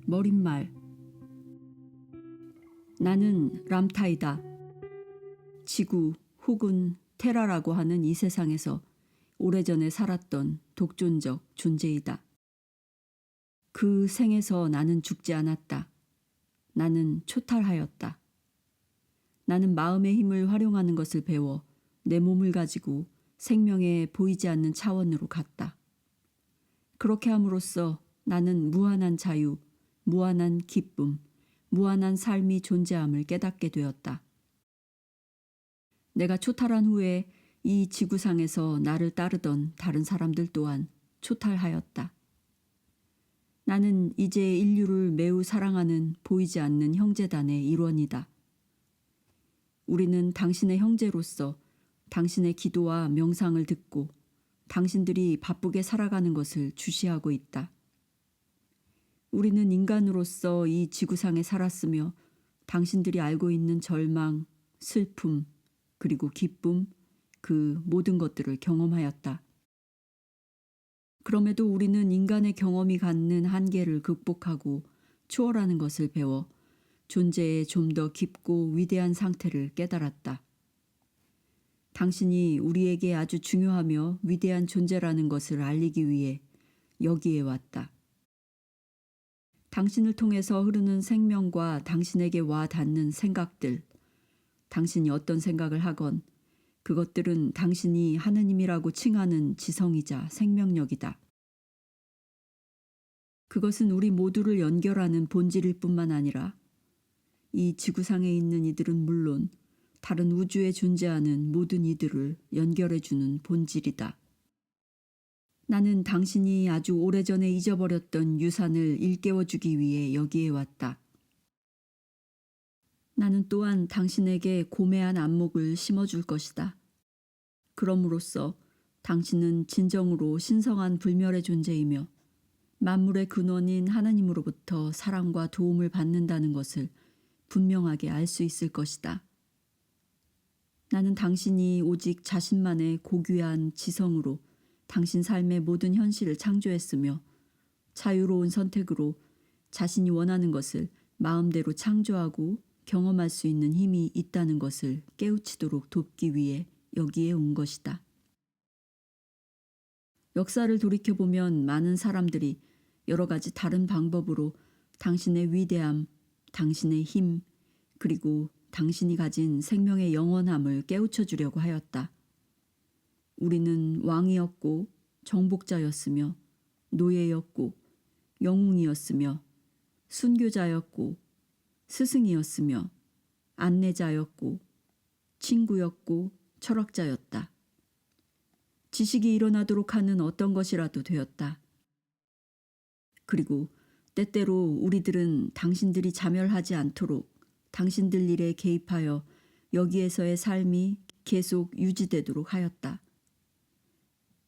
머릿말. 나는 람타이다. 지구 혹은 테라라고 하는 이 세상에서 오래전에 살았던 독존적 존재이다. 그 생에서 나는 죽지 않았다. 나는 초탈하였다. 나는 마음의 힘을 활용하는 것을 배워 내 몸을 가지고 생명의 보이지 않는 차원으로 갔다. 그렇게 함으로써 나는 무한한 자유, 무한한 기쁨, 무한한 삶이 존재함을 깨닫게 되었다. 내가 초탈한 후에 이 지구상에서 나를 따르던 다른 사람들 또한 초탈하였다. 나는 이제 인류를 매우 사랑하는 보이지 않는 형제단의 일원이다. 우리는 당신의 형제로서 당신의 기도와 명상을 듣고 당신들이 바쁘게 살아가는 것을 주시하고 있다. 우리는 인간으로서 이 지구상에 살았으며 당신들이 알고 있는 절망, 슬픔, 그리고 기쁨, 그 모든 것들을 경험하였다. 그럼에도 우리는 인간의 경험이 갖는 한계를 극복하고 초월하는 것을 배워 존재의 좀 더 깊고 위대한 상태를 깨달았다. 당신이 우리에게 아주 중요하며 위대한 존재라는 것을 알리기 위해 여기에 왔다. 당신을 통해서 흐르는 생명과 당신에게 와 닿는 생각들, 당신이 어떤 생각을 하건 그것들은 당신이 하느님이라고 칭하는 지성이자 생명력이다. 그것은 우리 모두를 연결하는 본질일 뿐만 아니라 이 지구상에 있는 이들은 물론 다른 우주에 존재하는 모든 이들을 연결해주는 본질이다. 나는 당신이 아주 오래전에 잊어버렸던 유산을 일깨워주기 위해 여기에 왔다. 나는 또한 당신에게 고매한 안목을 심어줄 것이다. 그럼으로써 당신은 진정으로 신성한 불멸의 존재이며 만물의 근원인 하나님으로부터 사랑과 도움을 받는다는 것을 분명하게 알 수 있을 것이다. 나는 당신이 오직 자신만의 고귀한 지성으로 당신 삶의 모든 현실을 창조했으며 자유로운 선택으로 자신이 원하는 것을 마음대로 창조하고 경험할 수 있는 힘이 있다는 것을 깨우치도록 돕기 위해 여기에 온 것이다. 역사를 돌이켜보면 많은 사람들이 여러 가지 다른 방법으로 당신의 위대함, 당신의 힘, 그리고 당신이 가진 생명의 영원함을 깨우쳐 주려고 하였다. 우리는 왕이었고 정복자였으며 노예였고 영웅이었으며 순교자였고 스승이었으며 안내자였고 친구였고 철학자였다. 지식이 일어나도록 하는 어떤 것이라도 되었다. 그리고 때때로 우리들은 당신들이 자멸하지 않도록 당신들 일에 개입하여 여기에서의 삶이 계속 유지되도록 하였다.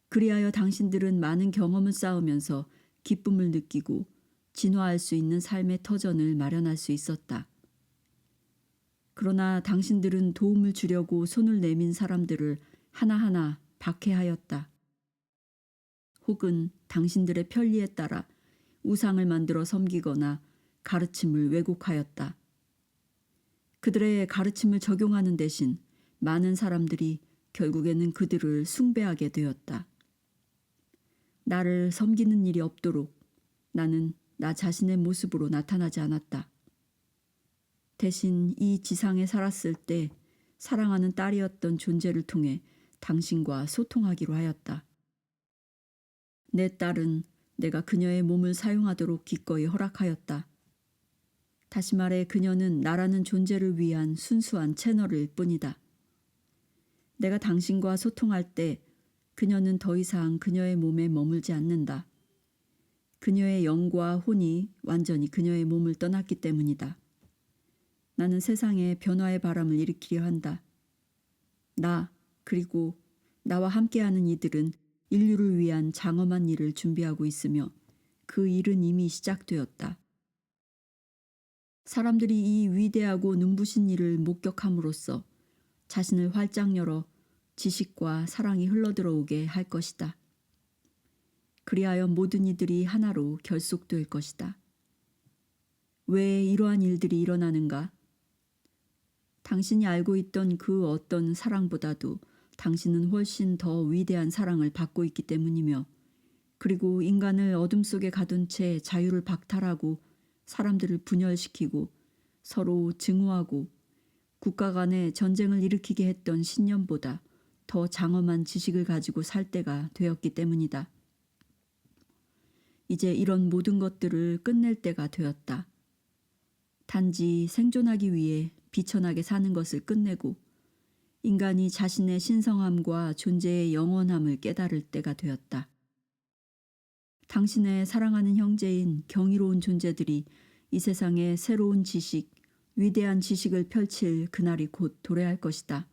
그리하여 당신들은 많은 경험을 쌓으면서 기쁨을 느끼고 진화할 수 있는 삶의 터전을 마련할 수 있었다. 그러나 당신들은 도움을 주려고 손을 내민 사람들을 하나하나 박해하였다. 혹은 당신들의 편리에 따라 우상을 만들어 섬기거나 가르침을 왜곡하였다. 그들의 가르침을 적용하는 대신 많은 사람들이 결국에는 그들을 숭배하게 되었다. 나를 섬기는 일이 없도록 나는 나 자신의 모습으로 나타나지 않았다. 대신 이 지상에 살았을 때 사랑하는 딸이었던 존재를 통해 당신과 소통하기로 하였다. 내 딸은 내가 그녀의 몸을 사용하도록 기꺼이 허락하였다. 다시 말해 그녀는 나라는 존재를 위한 순수한 채널일 뿐이다. 내가 당신과 소통할 때 그녀는 더 이상 그녀의 몸에 머물지 않는다. 그녀의 영과 혼이 완전히 그녀의 몸을 떠났기 때문이다. 나는 세상에 변화의 바람을 일으키려 한다. 나 그리고 나와 함께하는 이들은 인류를 위한 장엄한 일을 준비하고 있으며 그 일은 이미 시작되었다. 사람들이 이 위대하고 눈부신 일을 목격함으로써 자신을 활짝 열어 지식과 사랑이 흘러들어오게 할 것이다. 그리하여 모든 이들이 하나로 결속될 것이다. 왜 이러한 일들이 일어나는가? 당신이 알고 있던 그 어떤 사랑보다도 당신은 훨씬 더 위대한 사랑을 받고 있기 때문이며, 그리고 인간을 어둠 속에 가둔 채 자유를 박탈하고 사람들을 분열시키고 서로 증오하고 국가 간의 전쟁을 일으키게 했던 신념보다 더 장엄한 지식을 가지고 살 때가 되었기 때문이다. 이제 이런 모든 것들을 끝낼 때가 되었다. 단지 생존하기 위해 비천하게 사는 것을 끝내고 인간이 자신의 신성함과 존재의 영원함을 깨달을 때가 되었다. 당신의 사랑하는 형제인 경이로운 존재들이 이 세상에 새로운 지식, 위대한 지식을 펼칠 그날이 곧 도래할 것이다.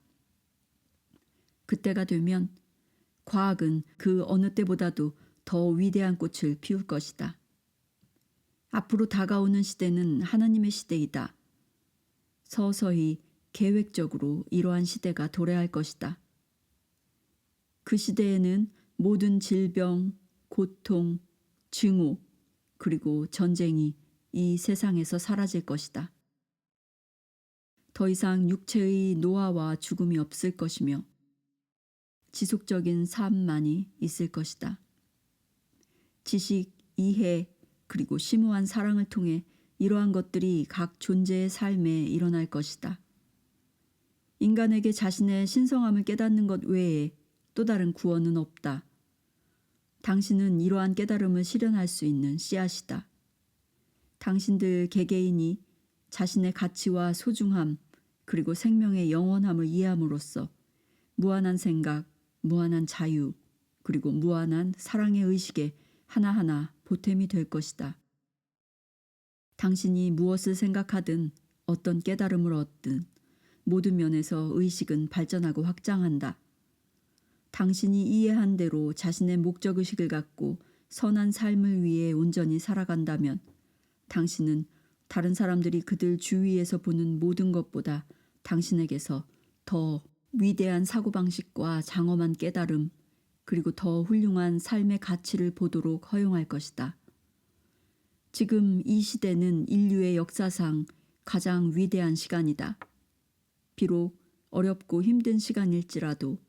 그때가 되면 과학은 그 어느 때보다도 더 위대한 꽃을 피울 것이다. 앞으로 다가오는 시대는 하나님의 시대이다. 서서히 계획적으로 이러한 시대가 도래할 것이다. 그 시대에는 모든 질병, 고통, 증오, 그리고 전쟁이 이 세상에서 사라질 것이다. 더 이상 육체의 노화와 죽음이 없을 것이며 지속적인 삶만이 있을 것이다. 지식, 이해, 그리고 심오한 사랑을 통해 이러한 것들이 각 존재의 삶에 일어날 것이다. 인간에게 자신의 신성함을 깨닫는 것 외에 또 다른 구원은 없다. 당신은 이러한 깨달음을 실현할 수 있는 씨앗이다. 당신들 개개인이 자신의 가치와 소중함, 그리고 생명의 영원함을 이해함으로써 무한한 생각, 무한한 자유, 그리고 무한한 사랑의 의식에 하나하나 보탬이 될 것이다. 당신이 무엇을 생각하든 어떤 깨달음을 얻든 모든 면에서 의식은 발전하고 확장한다. 당신이 이해한 대로 자신의 목적의식을 갖고 선한 삶을 위해 온전히 살아간다면 당신은 다른 사람들이 그들 주위에서 보는 모든 것보다 당신에게서 더 위대한 사고방식과 장엄한 깨달음, 그리고 더 훌륭한 삶의 가치를 보도록 허용할 것이다. 지금 이 시대는 인류의 역사상 가장 위대한 시간이다. 비록 어렵고 힘든 시간일지라도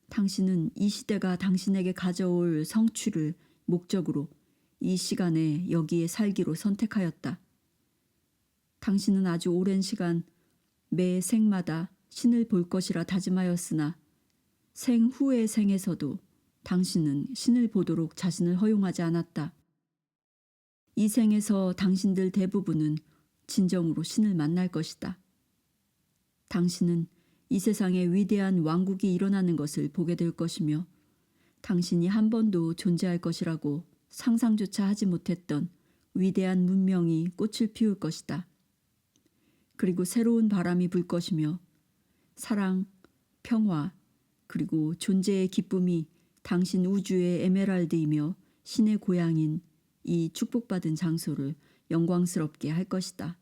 당신은 이 시대가 당신에게 가져올 성취를 목적으로 이 시간에 여기에 살기로 선택하였다. 당신은 아주 오랜 시간 매 생마다 신을 볼 것이라 다짐하였으나 생 후의 생에서도 당신은 신을 보도록 자신을 허용하지 않았다. 이 생에서 당신들 대부분은 진정으로 신을 만날 것이다. 당신은 이 세상에 위대한 왕국이 일어나는 것을 보게 될 것이며 당신이 한 번도 존재할 것이라고 상상조차 하지 못했던 위대한 문명이 꽃을 피울 것이다. 그리고 새로운 바람이 불 것이며 사랑, 평화, 그리고 존재의 기쁨이 당신 우주의 에메랄드이며 신의 고향인 이 축복받은 장소를 영광스럽게 할 것이다.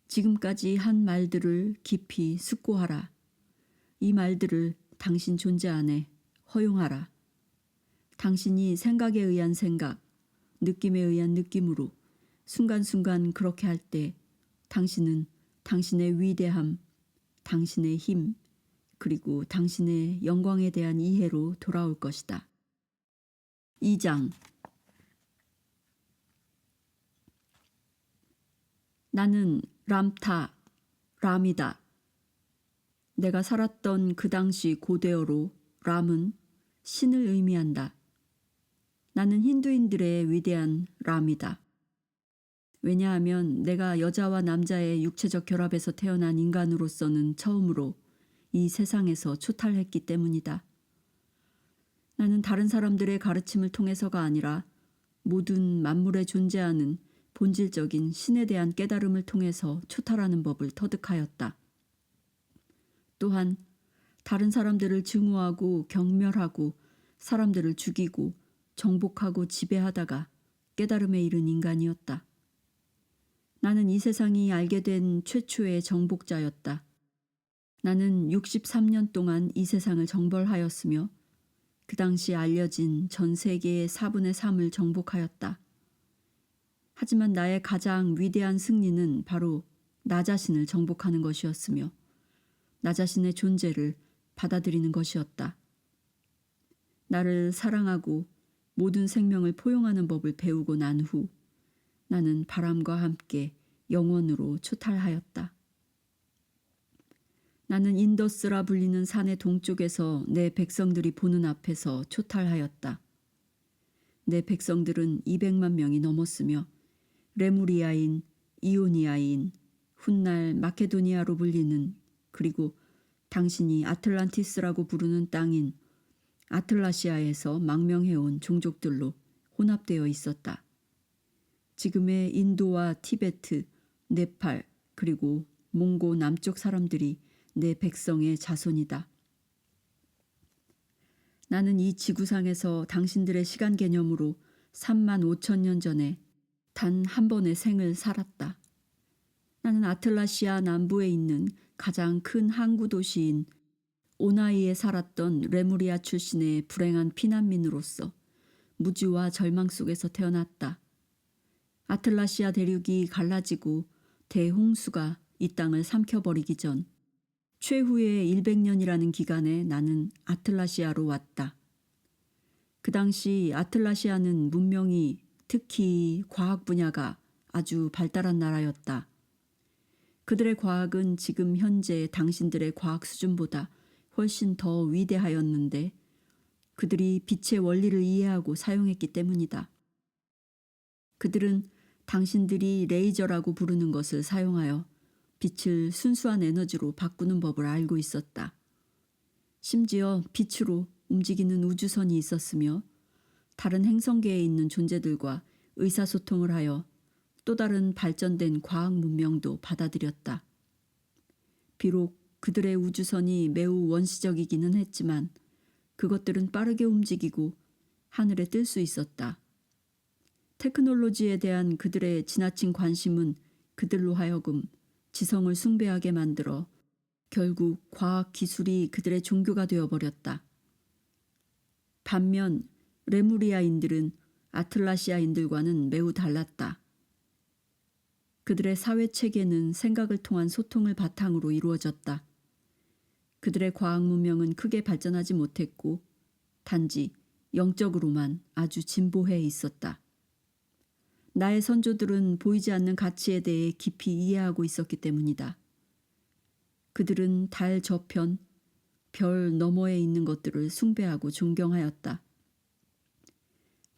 지금까지 한 말들을 깊이 숙고하라. 이 말들을 당신 존재 안에 허용하라. 당신이 생각에 의한 생각, 느낌에 의한 느낌으로 순간순간 그렇게 할 때 당신은 당신의 위대함, 당신의 힘, 그리고 당신의 영광에 대한 이해로 돌아올 것이다. 2장. 나는 람타, 람이다. 내가 살았던 그 당시 고대어로 람은 신을 의미한다. 나는 힌두인들의 위대한 람이다. 왜냐하면 내가 여자와 남자의 육체적 결합에서 태어난 인간으로서는 처음으로 이 세상에서 초탈했기 때문이다. 나는 다른 사람들의 가르침을 통해서가 아니라 모든 만물에 존재하는 본질적인 신에 대한 깨달음을 통해서 초탈하는 법을 터득하였다. 또한 다른 사람들을 증오하고 경멸하고 사람들을 죽이고 정복하고 지배하다가 깨달음에 이른 인간이었다. 나는 이 세상이 알게 된 최초의 정복자였다. 나는 63년 동안 이 세상을 정벌하였으며 그 당시 알려진 전 세계의 4분의 3을 정복하였다. 하지만 나의 가장 위대한 승리는 바로 나 자신을 정복하는 것이었으며 나 자신의 존재를 받아들이는 것이었다. 나를 사랑하고 모든 생명을 포용하는 법을 배우고 난 후 나는 바람과 함께 영원으로 초탈하였다. 나는 인더스라 불리는 산의 동쪽에서 내 백성들이 보는 앞에서 초탈하였다. 내 백성들은 200만 명이 넘었으며 레무리아인, 이오니아인, 훗날 마케도니아로 불리는 그리고 당신이 아틀란티스라고 부르는 땅인 아틀라시아에서 망명해온 종족들로 혼합되어 있었다. 지금의 인도와 티베트, 네팔 그리고 몽고 남쪽 사람들이 내 백성의 자손이다. 나는 이 지구상에서 당신들의 시간 개념으로 3만 5천 년 전에 단 한 번의 생을 살았다. 나는 아틀라시아 남부에 있는 가장 큰 항구 도시인 오나이에 살았던 레무리아 출신의 불행한 피난민으로서 무지와 절망 속에서 태어났다. 아틀라시아 대륙이 갈라지고 대홍수가 이 땅을 삼켜버리기 전 최후의 100년이라는 기간에 나는 아틀라시아로 왔다. 그 당시 아틀라시아는 문명이 특히 과학 분야가 아주 발달한 나라였다. 그들의 과학은 지금 현재 당신들의 과학 수준보다 훨씬 더 위대하였는데 그들이 빛의 원리를 이해하고 사용했기 때문이다. 그들은 당신들이 레이저라고 부르는 것을 사용하여 빛을 순수한 에너지로 바꾸는 법을 알고 있었다. 심지어 빛으로 움직이는 우주선이 있었으며 다른 행성계에 있는 존재들과 의사소통을 하여 또 다른 발전된 과학 문명도 받아들였다. 비록 그들의 우주선이 매우 원시적이기는 했지만 그것들은 빠르게 움직이고 하늘에 뜰 수 있었다. 테크놀로지에 대한 그들의 지나친 관심은 그들로 하여금 지성을 숭배하게 만들어 결국 과학 기술이 그들의 종교가 되어버렸다. 반면 레무리아인들은 아틀라시아인들과는 매우 달랐다. 그들의 사회체계는 생각을 통한 소통을 바탕으로 이루어졌다. 그들의 과학 문명은 크게 발전하지 못했고 단지 영적으로만 아주 진보해 있었다. 나의 선조들은 보이지 않는 가치에 대해 깊이 이해하고 있었기 때문이다. 그들은 달 저편, 별 너머에 있는 것들을 숭배하고 존경하였다.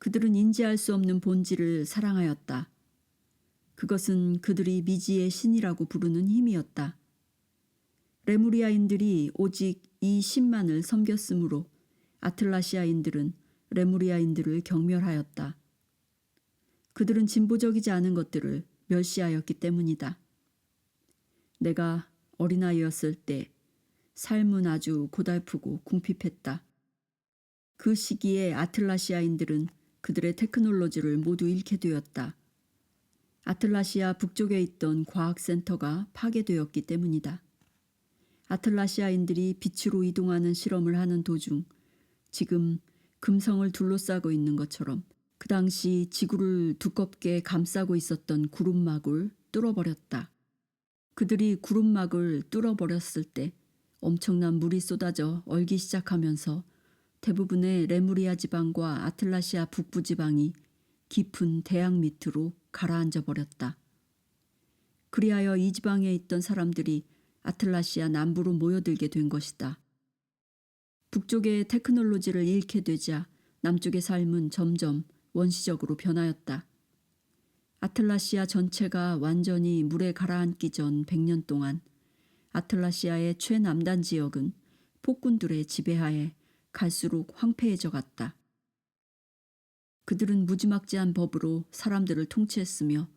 그들은 인지할 수 없는 본질을 사랑하였다. 그것은 그들이 미지의 신이라고 부르는 힘이었다. 레무리아인들이 오직 이 신만을 섬겼으므로 아틀라시아인들은 레무리아인들을 경멸하였다. 그들은 진보적이지 않은 것들을 멸시하였기 때문이다. 내가 어린아이였을 때 삶은 아주 고달프고 궁핍했다. 그 시기에 아틀라시아인들은 그들의 테크놀로지를 모두 잃게 되었다. 아틀라시아 북쪽에 있던 과학센터가 파괴되었기 때문이다. 아틀라시아인들이 빛으로 이동하는 실험을 하는 도중 지금 금성을 둘러싸고 있는 것처럼 그 당시 지구를 두껍게 감싸고 있었던 구름막을 뚫어버렸다. 그들이 구름막을 뚫어버렸을 때 엄청난 물이 쏟아져 얼기 시작하면서 대부분의 레무리아 지방과 아틀라시아 북부 지방이 깊은 대양 밑으로 가라앉아 버렸다. 그리하여 이 지방에 있던 사람들이 아틀라시아 남부로 모여들게 된 것이다. 북쪽의 테크놀로지를 잃게 되자 남쪽의 삶은 점점 원시적으로 변하였다. 아틀라시아 전체가 완전히 물에 가라앉기 전 100년 동안 아틀라시아의 최남단 지역은 폭군들의 지배하에 갈수록 황폐해져 갔다. 그들은 무지막지한 법으로 사람들을 통치했으며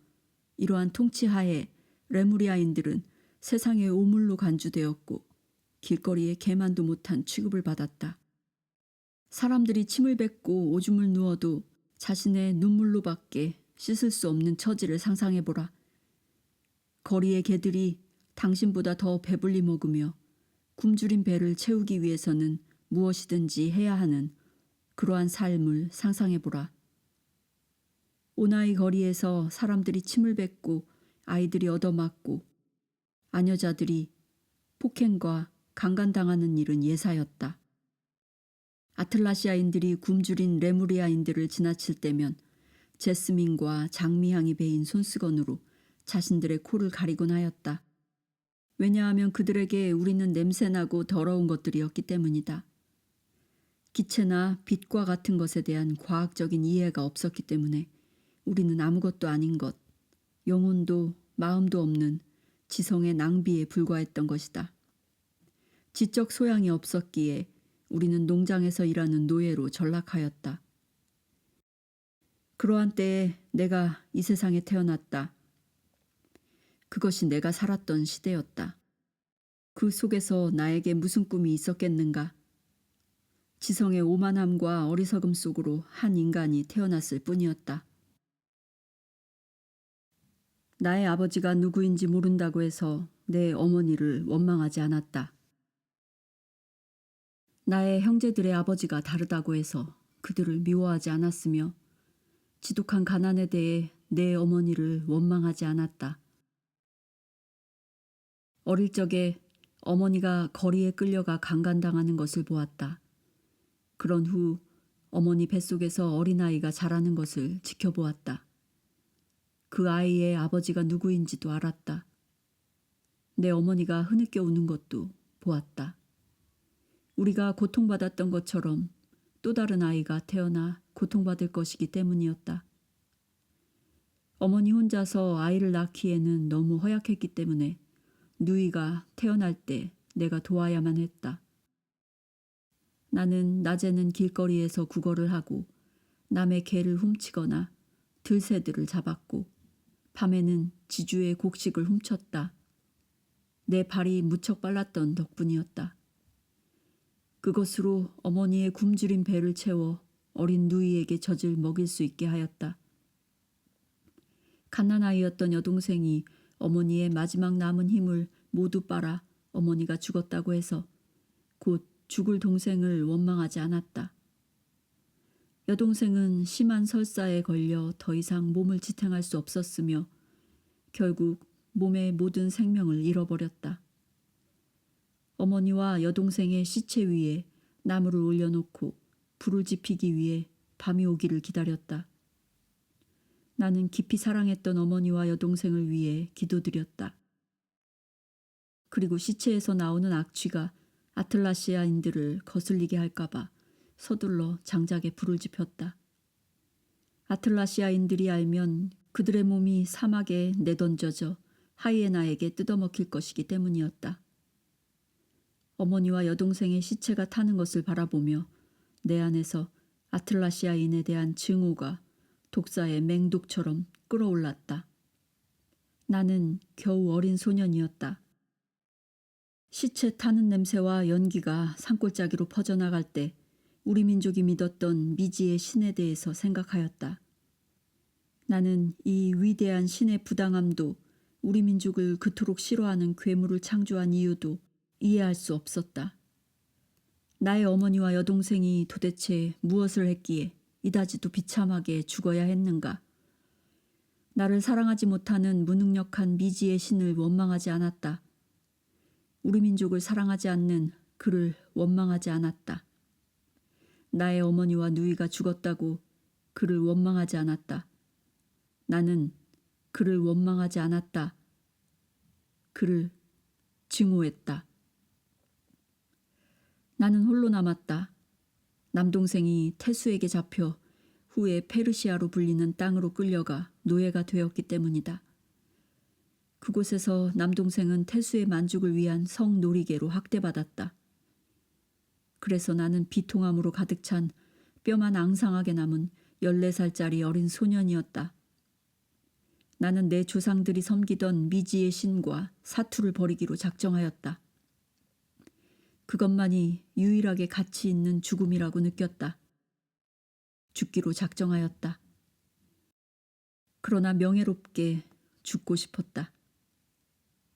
이러한 통치하에 레무리아인들은 세상의 오물로 간주되었고 길거리에 개만도 못한 취급을 받았다. 사람들이 침을 뱉고 오줌을 누워도 자신의 눈물로밖에 씻을 수 없는 처지를 상상해보라. 거리의 개들이 당신보다 더 배불리 먹으며 굶주린 배를 채우기 위해서는 무엇이든지 해야 하는 그러한 삶을 상상해보라. 오나이 거리에서 사람들이 침을 뱉고 아이들이 얻어맞고 아녀자들이 폭행과 강간당하는 일은 예사였다. 아틀라시아인들이 굶주린 레무리아인들을 지나칠 때면 제스민과 장미향이 배인 손수건으로 자신들의 코를 가리곤 하였다. 왜냐하면 그들에게 우리는 냄새나고 더러운 것들이었기 때문이다. 기체나 빛과 같은 것에 대한 과학적인 이해가 없었기 때문에 우리는 아무것도 아닌 것, 영혼도 마음도 없는 지성의 낭비에 불과했던 것이다. 지적 소양이 없었기에 우리는 농장에서 일하는 노예로 전락하였다. 그러한 때에 내가 이 세상에 태어났다. 그것이 내가 살았던 시대였다. 그 속에서 나에게 무슨 꿈이 있었겠는가? 지성의 오만함과 어리석음 속으로 한 인간이 태어났을 뿐이었다. 나의 아버지가 누구인지 모른다고 해서 내 어머니를 원망하지 않았다. 나의 형제들의 아버지가 다르다고 해서 그들을 미워하지 않았으며 지독한 가난에 대해 내 어머니를 원망하지 않았다. 어릴 적에 어머니가 거리에 끌려가 강간당하는 것을 보았다. 그런 후 어머니 뱃속에서 어린아이가 자라는 것을 지켜보았다. 그 아이의 아버지가 누구인지도 알았다. 내 어머니가 흐느껴 우는 것도 보았다. 우리가 고통받았던 것처럼 또 다른 아이가 태어나 고통받을 것이기 때문이었다. 어머니 혼자서 아이를 낳기에는 너무 허약했기 때문에 누이가 태어날 때 내가 도와야만 했다. 나는 낮에는 길거리에서 구걸을 하고 남의 개를 훔치거나 들새들을 잡았고 밤에는 지주의 곡식을 훔쳤다. 내 발이 무척 빨랐던 덕분이었다. 그것으로 어머니의 굶주린 배를 채워 어린 누이에게 젖을 먹일 수 있게 하였다. 갓난아이였던 여동생이 어머니의 마지막 남은 힘을 모두 빨아 어머니가 죽었다고 해서 곧 죽을 동생을 원망하지 않았다. 여동생은 심한 설사에 걸려 더 이상 몸을 지탱할 수 없었으며 결국 몸의 모든 생명을 잃어버렸다. 어머니와 여동생의 시체 위에 나무를 올려놓고 불을 지피기 위해 밤이 오기를 기다렸다. 나는 깊이 사랑했던 어머니와 여동생을 위해 기도드렸다. 그리고 시체에서 나오는 악취가 아틀라시아인들을 거슬리게 할까봐 서둘러 장작에 불을 지폈다. 아틀라시아인들이 알면 그들의 몸이 사막에 내던져져 하이에나에게 뜯어먹힐 것이기 때문이었다. 어머니와 여동생의 시체가 타는 것을 바라보며 내 안에서 아틀라시아인에 대한 증오가 독사의 맹독처럼 끓어올랐다. 나는 겨우 어린 소년이었다. 시체 타는 냄새와 연기가 산골짜기로 퍼져나갈 때 우리 민족이 믿었던 미지의 신에 대해서 생각하였다. 나는 이 위대한 신의 부당함도 우리 민족을 그토록 싫어하는 괴물을 창조한 이유도 이해할 수 없었다. 나의 어머니와 여동생이 도대체 무엇을 했기에 이다지도 비참하게 죽어야 했는가? 나를 사랑하지 못하는 무능력한 미지의 신을 원망하지 않았다. 우리 민족을 사랑하지 않는 그를 원망하지 않았다. 나의 어머니와 누이가 죽었다고 그를 원망하지 않았다. 나는 그를 원망하지 않았다. 그를 증오했다. 나는 홀로 남았다. 남동생이 태수에게 잡혀 후에 페르시아로 불리는 땅으로 끌려가 노예가 되었기 때문이다. 그곳에서 남동생은 태수의 만족을 위한 성놀이개로 학대받았다. 그래서 나는 비통함으로 가득 찬 뼈만 앙상하게 남은 14살짜리 어린 소년이었다. 나는 내 조상들이 섬기던 미지의 신과 사투를 벌이기로 작정하였다. 그것만이 유일하게 가치 있는 죽음이라고 느꼈다. 죽기로 작정하였다. 그러나 명예롭게 죽고 싶었다.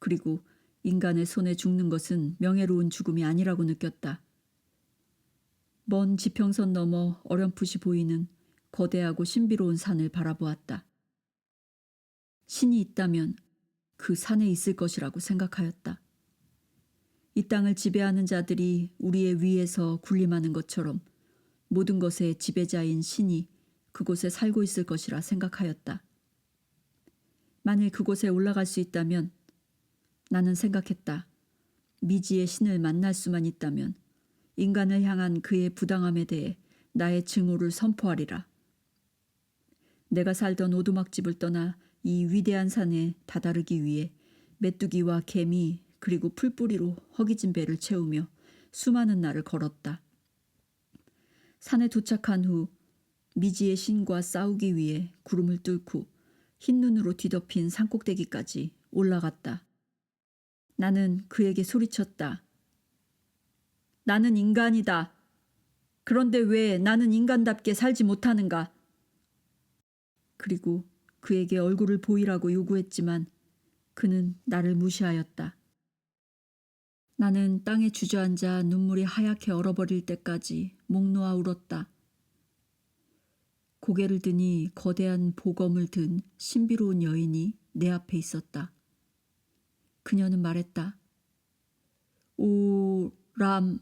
그리고 인간의 손에 죽는 것은 명예로운 죽음이 아니라고 느꼈다. 먼 지평선 너머 어렴풋이 보이는 거대하고 신비로운 산을 바라보았다. 신이 있다면 그 산에 있을 것이라고 생각하였다. 이 땅을 지배하는 자들이 우리의 위에서 군림하는 것처럼 모든 것의 지배자인 신이 그곳에 살고 있을 것이라 생각하였다. 만일 그곳에 올라갈 수 있다면 나는 생각했다. 미지의 신을 만날 수만 있다면 인간을 향한 그의 부당함에 대해 나의 증오를 선포하리라. 내가 살던 오두막집을 떠나 이 위대한 산에 다다르기 위해 메뚜기와 개미 그리고 풀뿌리로 허기진 배를 채우며 수많은 날을 걸었다. 산에 도착한 후 미지의 신과 싸우기 위해 구름을 뚫고 흰 눈으로 뒤덮인 산꼭대기까지 올라갔다. 나는 그에게 소리쳤다. 나는 인간이다. 그런데 왜 나는 인간답게 살지 못하는가? 그리고 그에게 얼굴을 보이라고 요구했지만 그는 나를 무시하였다. 나는 땅에 주저앉아 눈물이 하얗게 얼어버릴 때까지 목 놓아 울었다. 고개를 드니 거대한 보검을 든 신비로운 여인이 내 앞에 있었다. 그녀는 말했다. 오, 람,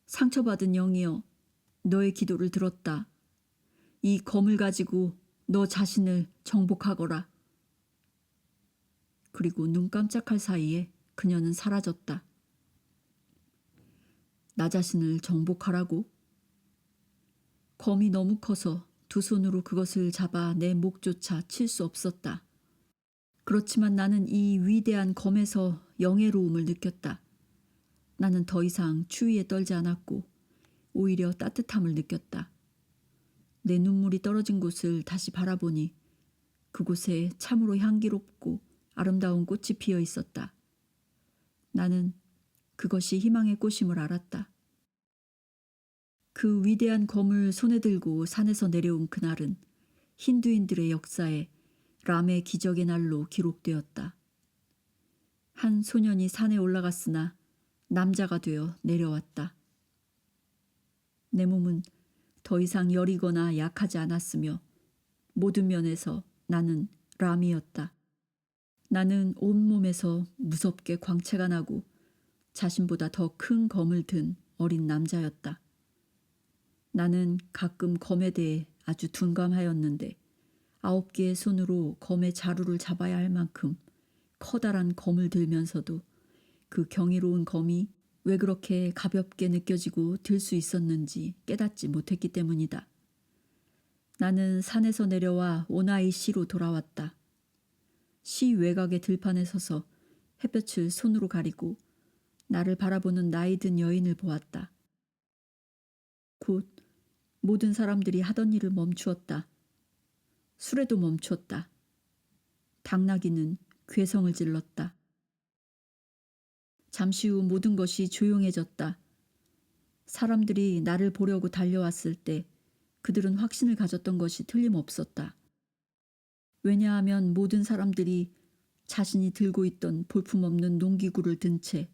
상처받은 영이여, 너의 기도를 들었다. 이 검을 가지고 너 자신을 정복하거라. 그리고 눈 깜짝할 사이에 그녀는 사라졌다. 나 자신을 정복하라고? 검이 너무 커서 두 손으로 그것을 잡아 내 목조차 칠 수 없었다. 그렇지만 나는 이 위대한 검에서 영예로움을 느꼈다. 나는 더 이상 추위에 떨지 않았고 오히려 따뜻함을 느꼈다. 내 눈물이 떨어진 곳을 다시 바라보니 그곳에 참으로 향기롭고 아름다운 꽃이 피어 있었다. 나는 그것이 희망의 꽃임을 알았다. 그 위대한 검을 손에 들고 산에서 내려온 그날은 힌두인들의 역사에 람의 기적의 날로 기록되었다. 한 소년이 산에 올라갔으나 남자가 되어 내려왔다. 내 몸은 더 이상 여리거나 약하지 않았으며 모든 면에서 나는 람이었다. 나는 온몸에서 무섭게 광채가 나고 자신보다 더 큰 검을 든 어린 남자였다. 나는 가끔 검에 대해 아주 둔감하였는데 9개의 손으로 검의 자루를 잡아야 할 만큼 커다란 검을 들면서도 그 경이로운 검이 왜 그렇게 가볍게 느껴지고 들 수 있었는지 깨닫지 못했기 때문이다. 나는 산에서 내려와 오나이시로 돌아왔다. 시 외곽의 들판에 서서 햇볕을 손으로 가리고 나를 바라보는 나이 든 여인을 보았다. 곧 모든 사람들이 하던 일을 멈추었다. 술에도 멈췄다. 당나귀는 괴성을 질렀다. 잠시 후 모든 것이 조용해졌다. 사람들이 나를 보려고 달려왔을 때 그들은 확신을 가졌던 것이 틀림없었다. 왜냐하면 모든 사람들이 자신이 들고 있던 볼품없는 농기구를 든 채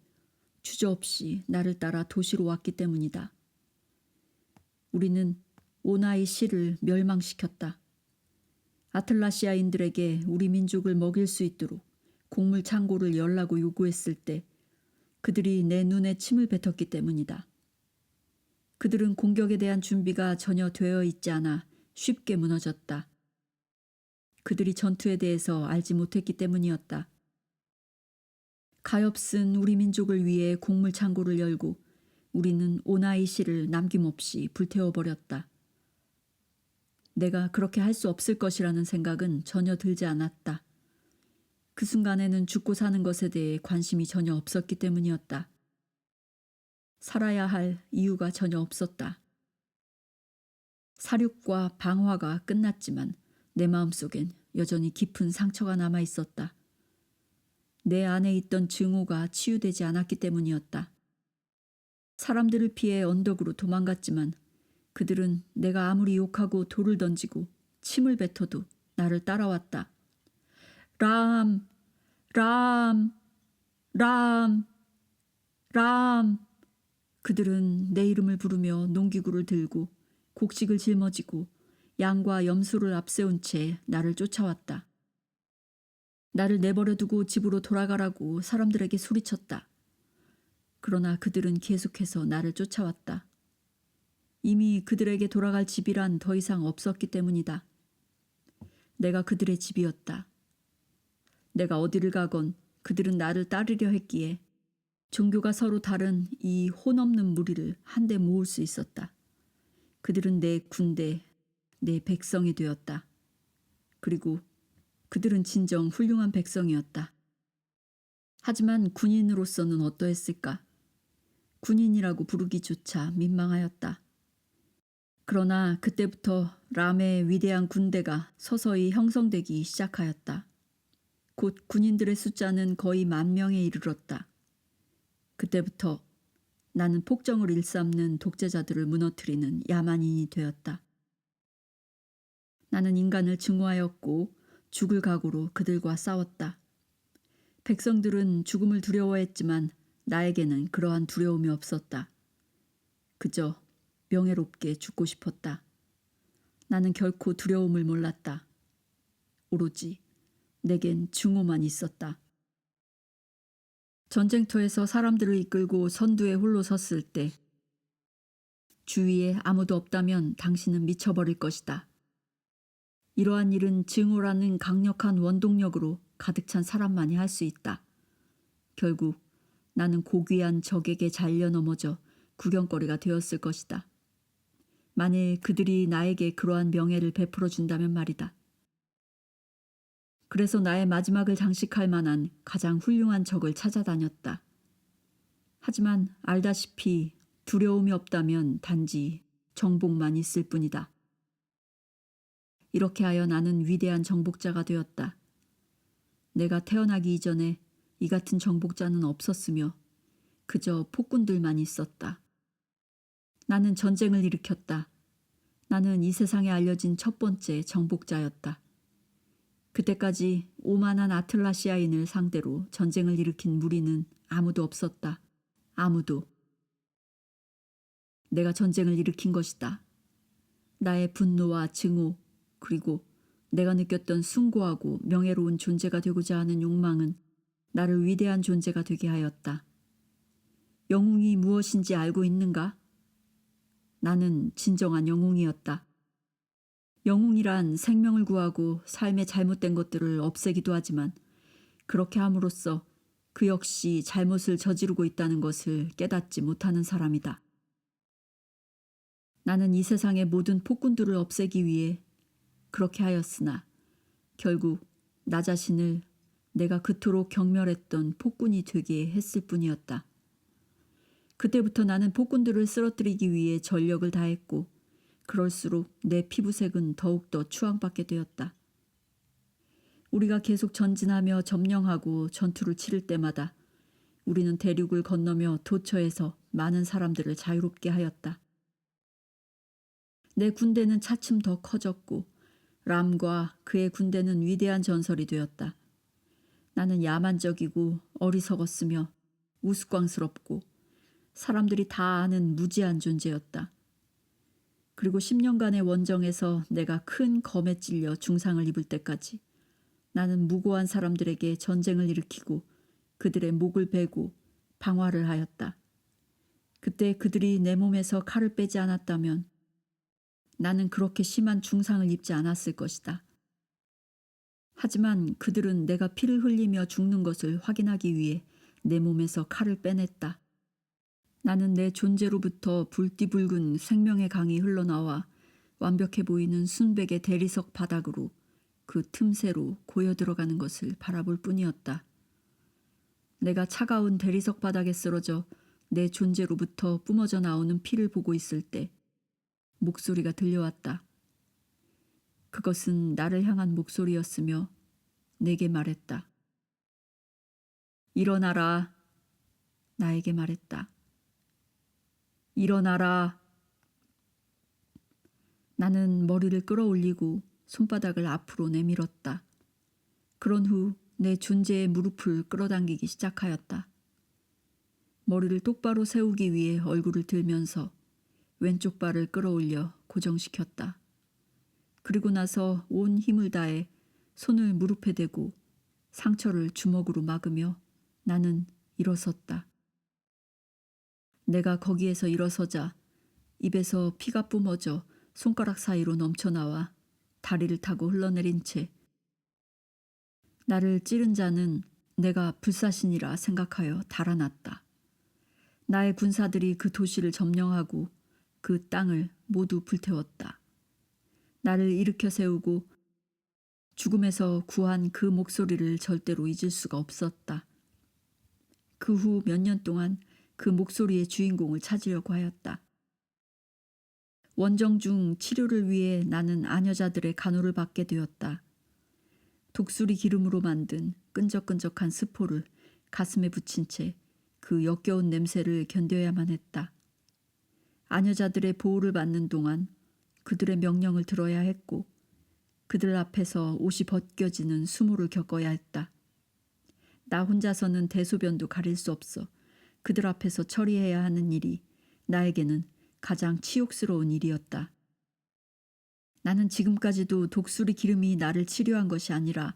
주저없이 나를 따라 도시로 왔기 때문이다. 우리는 오나이 시를 멸망시켰다. 아틀라시아인들에게 우리 민족을 먹일 수 있도록 곡물 창고를 열라고 요구했을 때 그들이 내 눈에 침을 뱉었기 때문이다. 그들은 공격에 대한 준비가 전혀 되어 있지 않아 쉽게 무너졌다. 그들이 전투에 대해서 알지 못했기 때문이었다. 가엾은 우리 민족을 위해 곡물 창고를 열고 우리는 오나이 시를 남김없이 불태워버렸다. 내가 그렇게 할 수 없을 것이라는 생각은 전혀 들지 않았다. 그 순간에는 죽고 사는 것에 대해 관심이 전혀 없었기 때문이었다. 살아야 할 이유가 전혀 없었다. 사륙과 방화가 끝났지만 내 마음속엔 여전히 깊은 상처가 남아 있었다. 내 안에 있던 증오가 치유되지 않았기 때문이었다. 사람들을 피해 언덕으로 도망갔지만 그들은 내가 아무리 욕하고 돌을 던지고 침을 뱉어도 나를 따라왔다. 람, 람, 람, 람. 그들은 내 이름을 부르며 농기구를 들고 곡식을 짊어지고 양과 염소를 앞세운 채 나를 쫓아왔다. 나를 내버려 두고 집으로 돌아가라고 사람들에게 소리쳤다. 그러나 그들은 계속해서 나를 쫓아왔다. 이미 그들에게 돌아갈 집이란 더 이상 없었기 때문이다. 내가 그들의 집이었다. 내가 어디를 가건 그들은 나를 따르려 했기에 종교가 서로 다른 이 혼없는 무리를 한데 모을 수 있었다. 그들은 내 군대, 내 백성이 되었다. 그리고 그들은 진정 훌륭한 백성이었다. 하지만 군인으로서는 어떠했을까? 군인이라고 부르기조차 민망하였다. 그러나 그때부터 람의 위대한 군대가 서서히 형성되기 시작하였다. 곧 군인들의 숫자는 거의 10,000명에 이르렀다. 그때부터 나는 폭정을 일삼는 독재자들을 무너뜨리는 야만인이 되었다. 나는 인간을 증오하였고 죽을 각오로 그들과 싸웠다. 백성들은 죽음을 두려워했지만 나에게는 그러한 두려움이 없었다. 그저 명예롭게 죽고 싶었다. 나는 결코 두려움을 몰랐다. 오로지 내겐 증오만 있었다. 전쟁터에서 사람들을 이끌고 선두에 홀로 섰을 때 주위에 아무도 없다면 당신은 미쳐버릴 것이다. 이러한 일은 증오라는 강력한 원동력으로 가득 찬 사람만이 할 수 있다. 결국 나는 고귀한 적에게 잘려 넘어져 구경거리가 되었을 것이다. 만일 그들이 나에게 그러한 명예를 베풀어 준다면 말이다. 그래서 나의 마지막을 장식할 만한 가장 훌륭한 적을 찾아다녔다. 하지만 알다시피 두려움이 없다면 단지 정복만 있을 뿐이다. 이렇게 하여 나는 위대한 정복자가 되었다. 내가 태어나기 이전에 이 같은 정복자는 없었으며 그저 폭군들만 있었다. 나는 전쟁을 일으켰다. 나는 이 세상에 알려진 첫 번째 정복자였다. 그때까지 오만한 아틀라시아인을 상대로 전쟁을 일으킨 무리는 아무도 없었다. 아무도. 내가 전쟁을 일으킨 것이다. 나의 분노와 증오 그리고 내가 느꼈던 숭고하고 명예로운 존재가 되고자 하는 욕망은 나를 위대한 존재가 되게 하였다. 영웅이 무엇인지 알고 있는가? 나는 진정한 영웅이었다. 영웅이란 생명을 구하고 삶의 잘못된 것들을 없애기도 하지만 그렇게 함으로써 그 역시 잘못을 저지르고 있다는 것을 깨닫지 못하는 사람이다. 나는 이 세상의 모든 폭군들을 없애기 위해 그렇게 하였으나 결국 나 자신을 내가 그토록 경멸했던 폭군이 되게 했을 뿐이었다. 그때부터 나는 폭군들을 쓰러뜨리기 위해 전력을 다했고 그럴수록 내 피부색은 더욱더 추앙받게 되었다. 우리가 계속 전진하며 점령하고 전투를 치를 때마다 우리는 대륙을 건너며 도처에서 많은 사람들을 자유롭게 하였다. 내 군대는 차츰 더 커졌고 람과 그의 군대는 위대한 전설이 되었다. 나는 야만적이고 어리석었으며 우스꽝스럽고 사람들이 다 아는 무지한 존재였다. 그리고 10년간의 원정에서 내가 큰 검에 찔려 중상을 입을 때까지 나는 무고한 사람들에게 전쟁을 일으키고 그들의 목을 베고 방화를 하였다. 그때 그들이 내 몸에서 칼을 빼지 않았다면 나는 그렇게 심한 중상을 입지 않았을 것이다. 하지만 그들은 내가 피를 흘리며 죽는 것을 확인하기 위해 내 몸에서 칼을 빼냈다. 나는 내 존재로부터 불띠붉은 생명의 강이 흘러나와 완벽해 보이는 순백의 대리석 바닥으로 그 틈새로 고여 들어가는 것을 바라볼 뿐이었다. 내가 차가운 대리석 바닥에 쓰러져 내 존재로부터 뿜어져 나오는 피를 보고 있을 때 목소리가 들려왔다. 그것은 나를 향한 목소리였으며 내게 말했다. 일어나라. 나에게 말했다. 일어나라. 나는 머리를 끌어올리고 손바닥을 앞으로 내밀었다. 그런 후 내 존재의 무릎을 끌어당기기 시작하였다. 머리를 똑바로 세우기 위해 얼굴을 들면서 왼쪽 발을 끌어올려 고정시켰다. 그리고 나서 온 힘을 다해 손을 무릎에 대고 상처를 주먹으로 막으며 나는 일어섰다. 내가 거기에서 일어서자 입에서 피가 뿜어져 손가락 사이로 넘쳐나와 다리를 타고 흘러내린 채 나를 찌른 자는 내가 불사신이라 생각하여 달아났다. 나의 군사들이 그 도시를 점령하고 그 땅을 모두 불태웠다. 나를 일으켜 세우고 죽음에서 구한 그 목소리를 절대로 잊을 수가 없었다. 그 후 몇 년 동안 그 목소리의 주인공을 찾으려고 하였다. 원정 중 치료를 위해 나는 아녀자들의 간호를 받게 되었다. 독수리 기름으로 만든 끈적끈적한 스포를 가슴에 붙인 채 그 역겨운 냄새를 견뎌야만 했다. 아녀자들의 보호를 받는 동안 그들의 명령을 들어야 했고 그들 앞에서 옷이 벗겨지는 수모를 겪어야 했다. 나 혼자서는 대소변도 가릴 수 없어 그들 앞에서 처리해야 하는 일이 나에게는 가장 치욕스러운 일이었다. 나는 지금까지도 독수리 기름이 나를 치료한 것이 아니라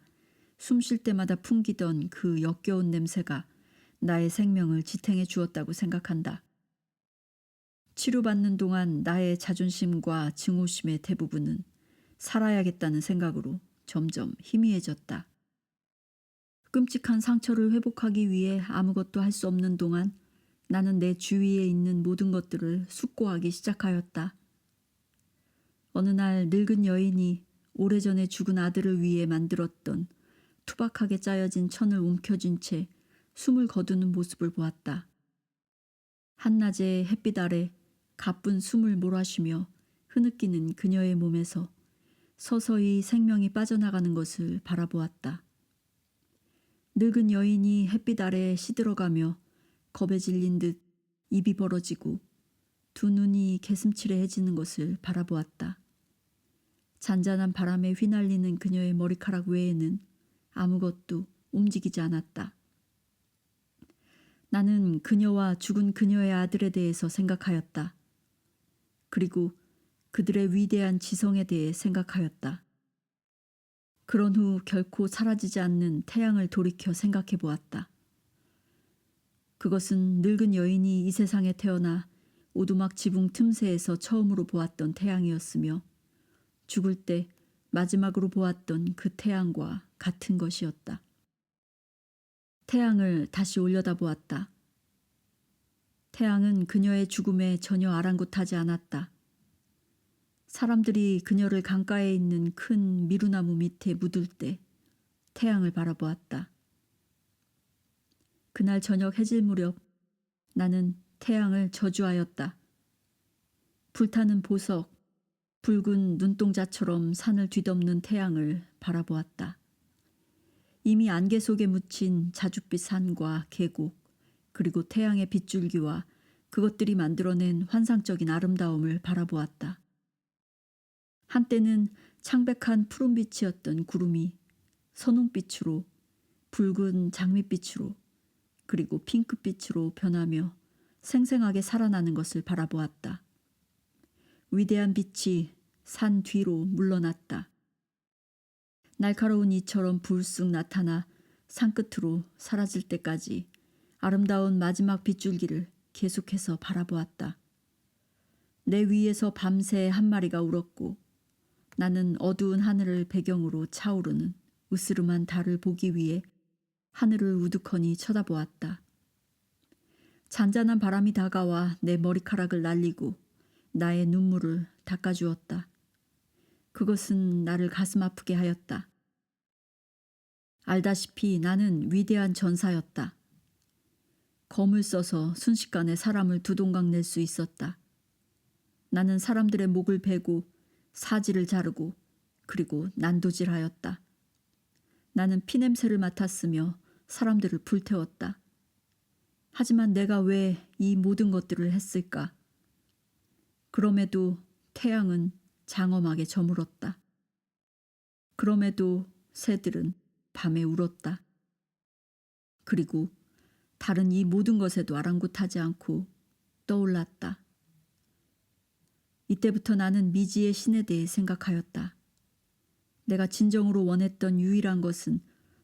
숨 쉴 때마다 풍기던 그 역겨운 냄새가 나의 생명을 지탱해 주었다고 생각한다. 치료받는 동안 나의 자존심과 증오심의 대부분은 살아야겠다는 생각으로 점점 희미해졌다. 끔찍한 상처를 회복하기 위해 아무것도 할 수 없는 동안 나는 내 주위에 있는 모든 것들을 숙고하기 시작하였다. 어느 날 늙은 여인이 오래전에 죽은 아들을 위해 만들었던 투박하게 짜여진 천을 움켜쥔 채 숨을 거두는 모습을 보았다. 한낮의 햇빛 아래 가쁜 숨을 몰아쉬며 흐느끼는 그녀의 몸에서 서서히 생명이 빠져나가는 것을 바라보았다. 늙은 여인이 햇빛 아래 시들어가며 겁에 질린 듯 입이 벌어지고 두 눈이 개슴츠레해지는 것을 바라보았다. 잔잔한 바람에 휘날리는 그녀의 머리카락 외에는 아무것도 움직이지 않았다. 나는 그녀와 죽은 그녀의 아들에 대해서 생각하였다. 그리고 그들의 위대한 지성에 대해 생각하였다. 그런 후 결코 사라지지 않는 태양을 돌이켜 생각해 보았다. 그것은 늙은 여인이 이 세상에 태어나 오두막 지붕 틈새에서 처음으로 보았던 태양이었으며 죽을 때 마지막으로 보았던 그 태양과 같은 것이었다. 태양을 다시 올려다보았다. 태양은 그녀의 죽음에 전혀 아랑곳하지 않았다. 사람들이 그녀를 강가에 있는 큰 미루나무 밑에 묻을 때 태양을 바라보았다. 그날 저녁 해질 무렵 나는 태양을 저주하였다. 불타는 보석, 붉은 눈동자처럼 산을 뒤덮는 태양을 바라보았다. 이미 안개 속에 묻힌 자줏빛 산과 계곡, 그리고 태양의 빗줄기와 그것들이 만들어낸 환상적인 아름다움을 바라보았다. 한때는 창백한 푸른빛이었던 구름이 선홍빛으로, 붉은 장밋빛으로, 그리고 핑크빛으로 변하며 생생하게 살아나는 것을 바라보았다. 위대한 빛이 산 뒤로 물러났다. 날카로운 이처럼 불쑥 나타나 산끝으로 사라질 때까지 아름다운 마지막 빗줄기를 계속해서 바라보았다. 내 위에서 밤새 한 마리가 울었고 나는 어두운 하늘을 배경으로 차오르는 으스름한 달을 보기 위해 하늘을 우두커니 쳐다보았다. 잔잔한 바람이 다가와 내 머리카락을 날리고 나의 눈물을 닦아주었다. 그것은 나를 가슴 아프게 하였다. 알다시피 나는 위대한 전사였다. 검을 써서 순식간에 사람을 두 동강 낼 수 있었다. 나는 사람들의 목을 베고 사지를 자르고 그리고 난도질하였다. 나는 피냄새를 맡았으며 사람들을 불태웠다. 하지만 내가 왜 이 모든 것들을 했을까? 그럼에도 태양은 장엄하게 저물었다. 그럼에도 새들은 밤에 울었다. 그리고 다른 이 모든 것에도 아랑곳하지 않고 떠올랐다. 이때부터 나는 미지의 신에 대해 생각하였다. 내가 진정으로 원했던 유일한 것은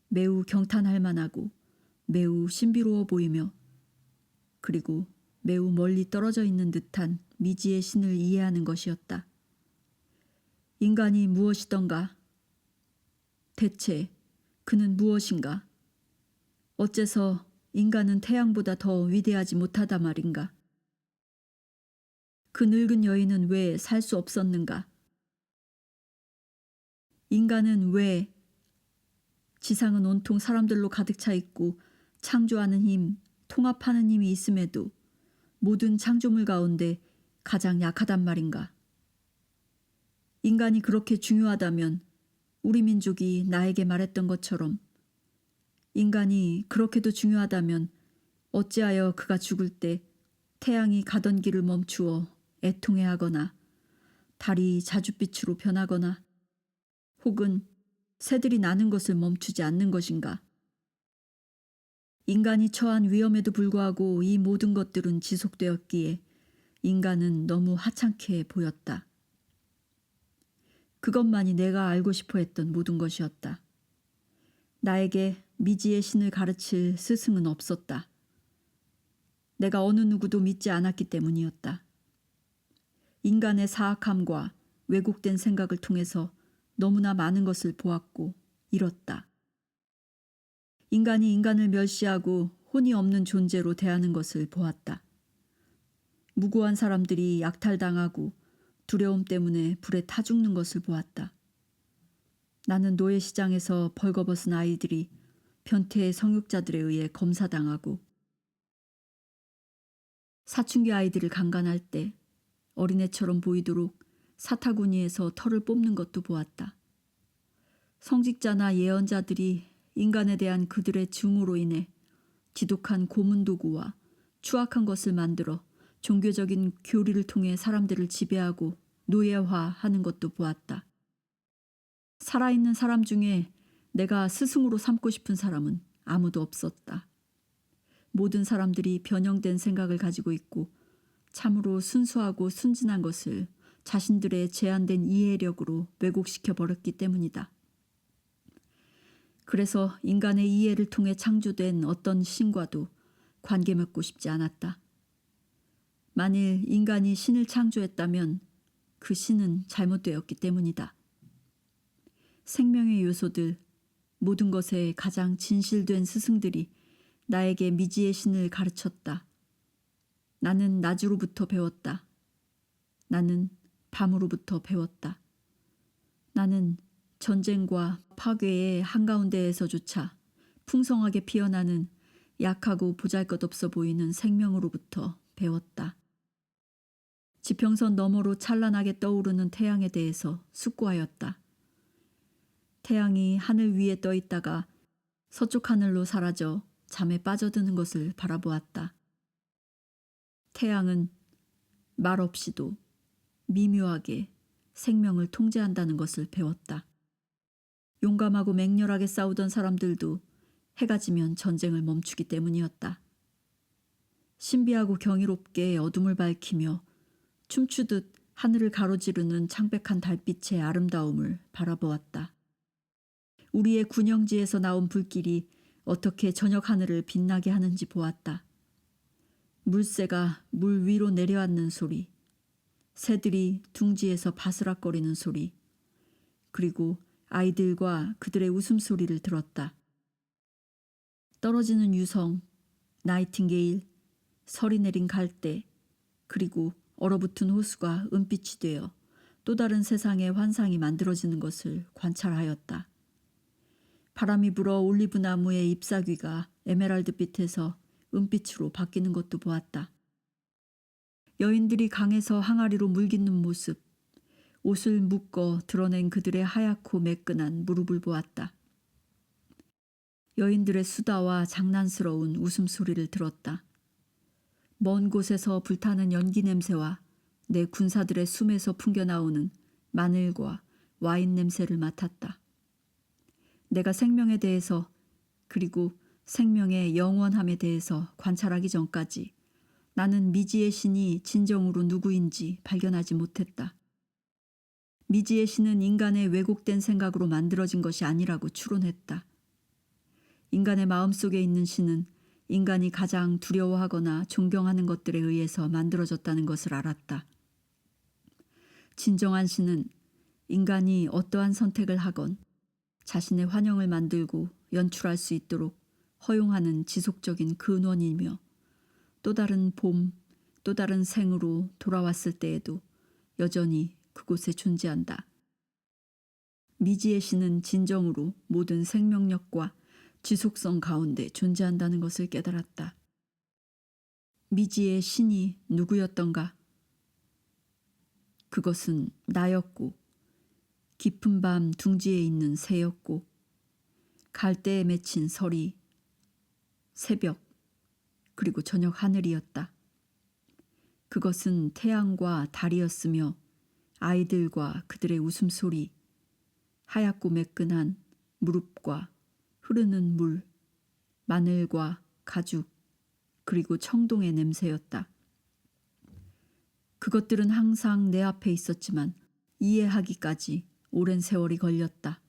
매우 경탄할 만하고 매우 신비로워 보이며 그리고 매우 멀리 떨어져 있는 듯한 미지의 신을 이해하는 것이었다. 인간이 무엇이던가? 대체 그는 무엇인가? 어째서 인간은 태양보다 더 위대하지 못하다 말인가? 그 늙은 여인은 왜 살 수 없었는가? 인간은 왜 지상은 온통 사람들로 가득 차 있고 창조하는 힘, 통합하는 힘이 있음에도 모든 창조물 가운데 가장 약하단 말인가? 인간이 그렇게 중요하다면 우리 민족이 나에게 말했던 것처럼 인간이 그렇게도 중요하다면 어찌하여 그가 죽을 때 태양이 가던 길을 멈추어 애통해하거나 달이 자줏빛으로 변하거나 혹은 새들이 나는 것을 멈추지 않는 것인가? 인간이 처한 위험에도 불구하고 이 모든 것들은 지속되었기에 인간은 너무 하찮게 보였다. 그것만이 내가 알고 싶어 했던 모든 것이었다. 나에게 미지의 신을 가르칠 스승은 없었다. 내가 어느 누구도 믿지 않았기 때문이었다. 인간의 사악함과 왜곡된 생각을 통해서 너무나 많은 것을 보았고 잃었다. 인간이 인간을 멸시하고 혼이 없는 존재로 대하는 것을 보았다. 무고한 사람들이 약탈당하고 두려움 때문에 불에 타 죽는 것을 보았다. 나는 노예시장에서 벌거벗은 아이들이 변태의 성육자들에 의해 검사당하고 사춘기 아이들을 강간할 때 어린애처럼 보이도록 사타구니에서 털을 뽑는 것도 보았다. 성직자나 예언자들이 인간에 대한 그들의 증오로 인해 지독한 고문도구와 추악한 것을 만들어 종교적인 교리를 통해 사람들을 지배하고 노예화하는 것도 보았다. 살아있는 사람 중에 내가 스승으로 삼고 싶은 사람은 아무도 없었다. 모든 사람들이 변형된 생각을 가지고 있고 참으로 순수하고 순진한 것을 자신들의 제한된 이해력으로 왜곡시켜 버렸기 때문이다. 그래서 인간의 이해를 통해 창조된 어떤 신과도 관계 맺고 싶지 않았다. 만일 인간이 신을 창조했다면 그 신은 잘못되었기 때문이다. 생명의 요소들, 모든 것에 가장 진실된 스승들이 나에게 미지의 신을 가르쳤다. 나는 낮으로부터 배웠다. 나는 밤으로부터 배웠다. 나는 전쟁과 파괴의 한가운데에서조차 풍성하게 피어나는 약하고 보잘것없어 보이는 생명으로부터 배웠다. 지평선 너머로 찬란하게 떠오르는 태양에 대해서 숙고하였다. 태양이 하늘 위에 떠 있다가 서쪽 하늘로 사라져 잠에 빠져드는 것을 바라보았다. 태양은 말없이도 미묘하게 생명을 통제한다는 것을 배웠다. 용감하고 맹렬하게 싸우던 사람들도 해가 지면 전쟁을 멈추기 때문이었다. 신비하고 경이롭게 어둠을 밝히며 춤추듯 하늘을 가로지르는 창백한 달빛의 아름다움을 바라보았다. 우리의 군영지에서 나온 불길이 어떻게 저녁 하늘을 빛나게 하는지 보았다. 물새가 물 위로 내려앉는 소리, 새들이 둥지에서 바스락거리는 소리, 그리고 아이들과 그들의 웃음소리를 들었다. 떨어지는 유성, 나이팅게일, 설이 내린 갈대, 그리고 얼어붙은 호수가 은빛이 되어 또 다른 세상의 환상이 만들어지는 것을 관찰하였다. 바람이 불어 올리브 나무의 잎사귀가 에메랄드빛에서 은빛으로 바뀌는 것도 보았다. 여인들이 강에서 항아리로 물깃는 모습, 옷을 묶어 드러낸 그들의 하얗고 매끈한 무릎을 보았다. 여인들의 수다와 장난스러운 웃음소리를 들었다. 먼 곳에서 불타는 연기 냄새와 내 군사들의 숨에서 풍겨나오는 마늘과 와인 냄새를 맡았다. 내가 생명에 대해서 그리고 생명의 영원함에 대해서 관찰하기 전까지 나는 미지의 신이 진정으로 누구인지 발견하지 못했다. 미지의 신은 인간의 왜곡된 생각으로 만들어진 것이 아니라고 추론했다. 인간의 마음속에 있는 신은 인간이 가장 두려워하거나 존경하는 것들에 의해서 만들어졌다는 것을 알았다. 진정한 신은 인간이 어떠한 선택을 하건 자신의 환영을 만들고 연출할 수 있도록 허용하는 지속적인 근원이며 또 다른 봄, 또 다른 생으로 돌아왔을 때에도 여전히 그곳에 존재한다. 미지의 신은 진정으로 모든 생명력과 지속성 가운데 존재한다는 것을 깨달았다. 미지의 신이 누구였던가? 그것은 나였고 깊은 밤 둥지에 있는 새였고 갈대에 맺힌 서리, 새벽, 그리고 저녁 하늘이었다. 그것은 태양과 달이었으며 아이들과 그들의 웃음소리, 하얗고 매끈한 무릎과 흐르는 물, 마늘과 가죽, 그리고 청동의 냄새였다. 그것들은 항상 내 앞에 있었지만 이해하기까지 오랜 세월이 걸렸다.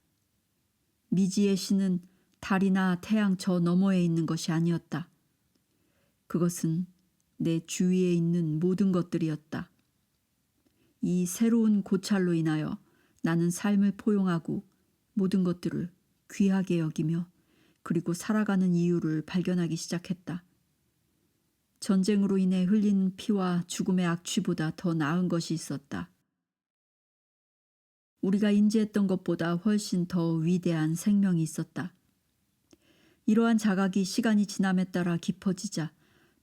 미지의 신은 달이나 태양 저 너머에 있는 것이 아니었다. 그것은 내 주위에 있는 모든 것들이었다. 이 새로운 고찰로 인하여 나는 삶을 포용하고 모든 것들을 귀하게 여기며 그리고 살아가는 이유를 발견하기 시작했다. 전쟁으로 인해 흘린 피와 죽음의 악취보다 더 나은 것이 있었다. 우리가 인지했던 것보다 훨씬 더 위대한 생명이 있었다. 이러한 자각이 시간이 지남에 따라 깊어지자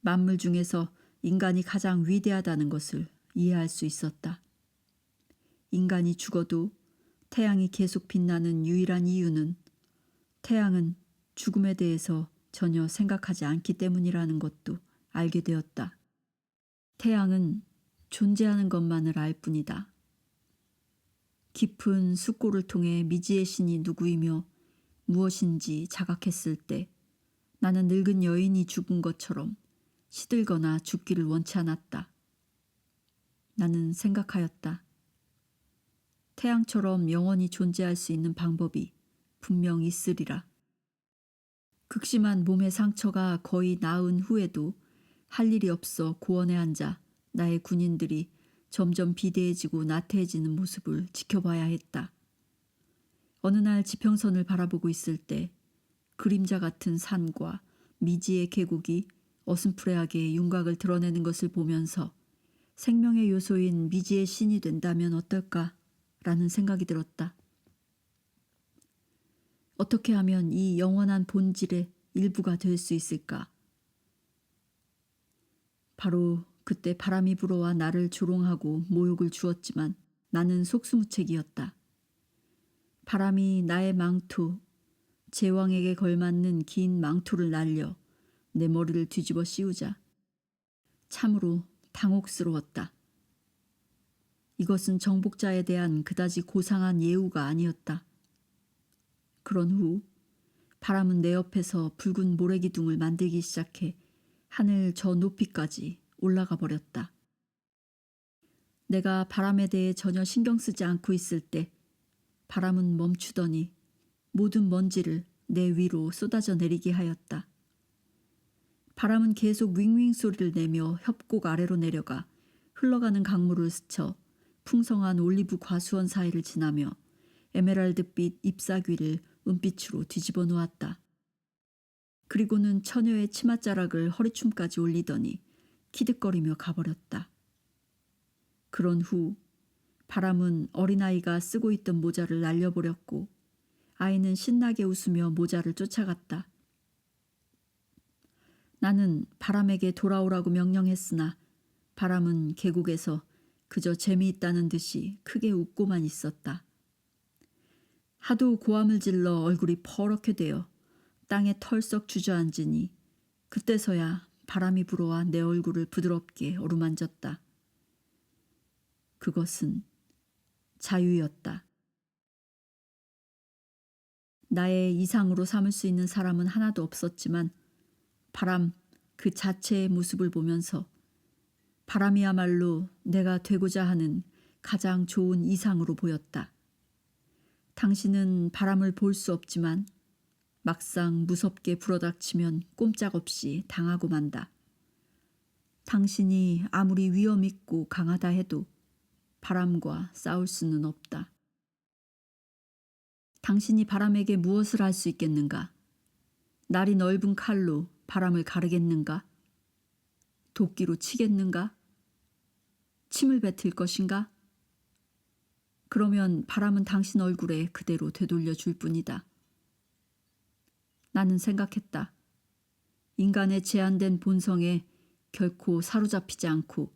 만물 중에서 인간이 가장 위대하다는 것을 이해할 수 있었다. 인간이 죽어도 태양이 계속 빛나는 유일한 이유는 태양은 죽음에 대해서 전혀 생각하지 않기 때문이라는 것도 알게 되었다. 태양은 존재하는 것만을 알 뿐이다. 깊은 숫골을 통해 미지의 신이 누구이며 무엇인지 자각했을 때 나는 늙은 여인이 죽은 것처럼 시들거나 죽기를 원치 않았다. 나는 생각하였다. 태양처럼 영원히 존재할 수 있는 방법이 분명 있으리라. 극심한 몸의 상처가 거의 나은 후에도 할 일이 없어 고원에 앉아 나의 군인들이 점점 비대해지고 나태해지는 모습을 지켜봐야 했다. 어느 날 지평선을 바라보고 있을 때 그림자 같은 산과 미지의 계곡이 어슴푸레하게 윤곽을 드러내는 것을 보면서 생명의 요소인 미지의 신이 된다면 어떨까라는 생각이 들었다. 어떻게 하면 이 영원한 본질의 일부가 될 수 있을까? 바로 그때 바람이 불어와 나를 조롱하고 모욕을 주었지만 나는 속수무책이었다. 바람이 나의 망토, 제왕에게 걸맞는 긴 망토를 날려 내 머리를 뒤집어 씌우자 참으로 당혹스러웠다. 이것은 정복자에 대한 그다지 고상한 예우가 아니었다. 그런 후 바람은 내 옆에서 붉은 모래기둥을 만들기 시작해 하늘 저 높이까지 올라가 버렸다. 내가 바람에 대해 전혀 신경 쓰지 않고 있을 때 바람은 멈추더니 모든 먼지를 내 위로 쏟아져 내리게 하였다. 바람은 계속 윙윙 소리를 내며 협곡 아래로 내려가 흘러가는 강물을 스쳐 풍성한 올리브 과수원 사이를 지나며 에메랄드빛 잎사귀를 은빛으로 뒤집어 놓았다. 그리고는 처녀의 치맛자락을 허리춤까지 올리더니 키득거리며 가버렸다. 그런 후 바람은 어린아이가 쓰고 있던 모자를 날려버렸고 아이는 신나게 웃으며 모자를 쫓아갔다. 나는 바람에게 돌아오라고 명령했으나 바람은 계곡에서 그저 재미있다는 듯이 크게 웃고만 있었다. 하도 고함을 질러 얼굴이 퍼렇게 되어 땅에 털썩 주저앉으니 그때서야 바람이 불어와 내 얼굴을 부드럽게 어루만졌다. 그것은 자유였다. 나의 이상으로 삼을 수 있는 사람은 하나도 없었지만 바람 그 자체의 모습을 보면서 바람이야말로 내가 되고자 하는 가장 좋은 이상으로 보였다. 당신은 바람을 볼 수 없지만 막상 무섭게 불어닥치면 꼼짝없이 당하고 만다. 당신이 아무리 위험 있고 강하다 해도 바람과 싸울 수는 없다. 당신이 바람에게 무엇을 할 수 있겠는가? 날이 넓은 칼로 바람을 가르겠는가? 도끼로 치겠는가? 침을 뱉을 것인가? 그러면 바람은 당신 얼굴에 그대로 되돌려 줄 뿐이다. 나는 생각했다. 인간의 제한된 본성에 결코 사로잡히지 않고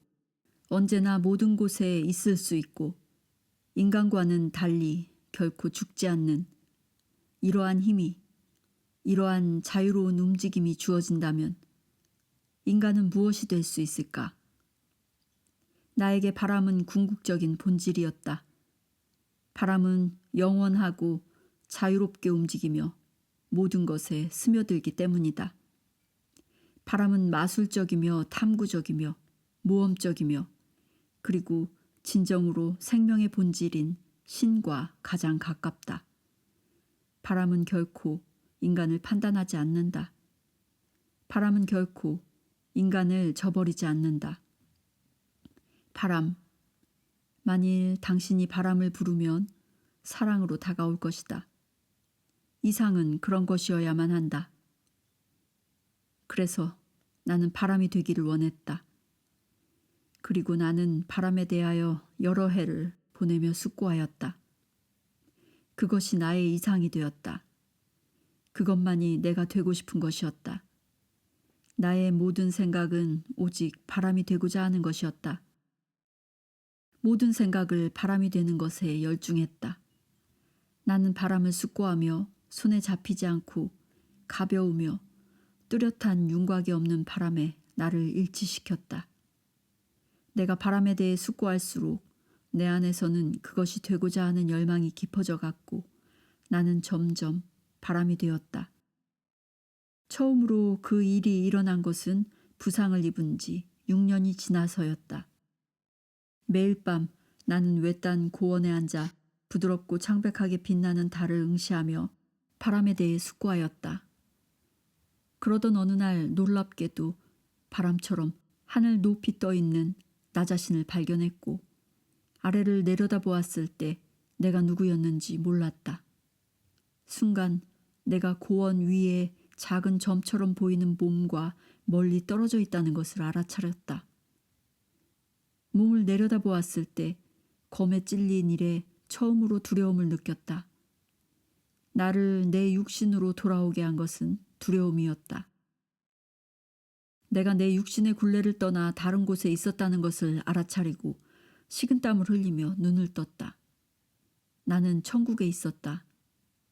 언제나 모든 곳에 있을 수 있고 인간과는 달리 결코 죽지 않는 이러한 힘이, 이러한 자유로운 움직임이 주어진다면 인간은 무엇이 될 수 있을까? 나에게 바람은 궁극적인 본질이었다. 바람은 영원하고 자유롭게 움직이며 모든 것에 스며들기 때문이다. 바람은 마술적이며 탐구적이며 모험적이며 그리고 진정으로 생명의 본질인 신과 가장 가깝다. 바람은 결코 인간을 판단하지 않는다. 바람은 결코 인간을 저버리지 않는다. 바람, 만일 당신이 바람을 부르면 사랑으로 다가올 것이다. 이상은 그런 것이어야만 한다. 그래서 나는 바람이 되기를 원했다. 그리고 나는 바람에 대하여 여러 해를 보내며 숙고하였다. 그것이 나의 이상이 되었다. 그것만이 내가 되고 싶은 것이었다. 나의 모든 생각은 오직 바람이 되고자 하는 것이었다. 모든 생각을 바람이 되는 것에 열중했다. 나는 바람을 숙고하며 손에 잡히지 않고 가벼우며 뚜렷한 윤곽이 없는 바람에 나를 일치시켰다. 내가 바람에 대해 숙고할수록 내 안에서는 그것이 되고자 하는 열망이 깊어져 갔고 나는 점점 바람이 되었다. 처음으로 그 일이 일어난 것은 부상을 입은 지 6년이 지나서였다. 매일 밤 나는 외딴 고원에 앉아 부드럽고 창백하게 빛나는 달을 응시하며 바람에 대해 숙고하였다. 그러던 어느 날 놀랍게도 바람처럼 하늘 높이 떠 있는 나 자신을 발견했고 아래를 내려다보았을 때 내가 누구였는지 몰랐다. 순간 내가 고원 위에 작은 점처럼 보이는 몸과 멀리 떨어져 있다는 것을 알아차렸다. 몸을 내려다보았을 때 검에 찔린 일에 처음으로 두려움을 느꼈다. 나를 내 육신으로 돌아오게 한 것은 두려움이었다. 내가 내 육신의 굴레를 떠나 다른 곳에 있었다는 것을 알아차리고 식은땀을 흘리며 눈을 떴다. 나는 천국에 있었다.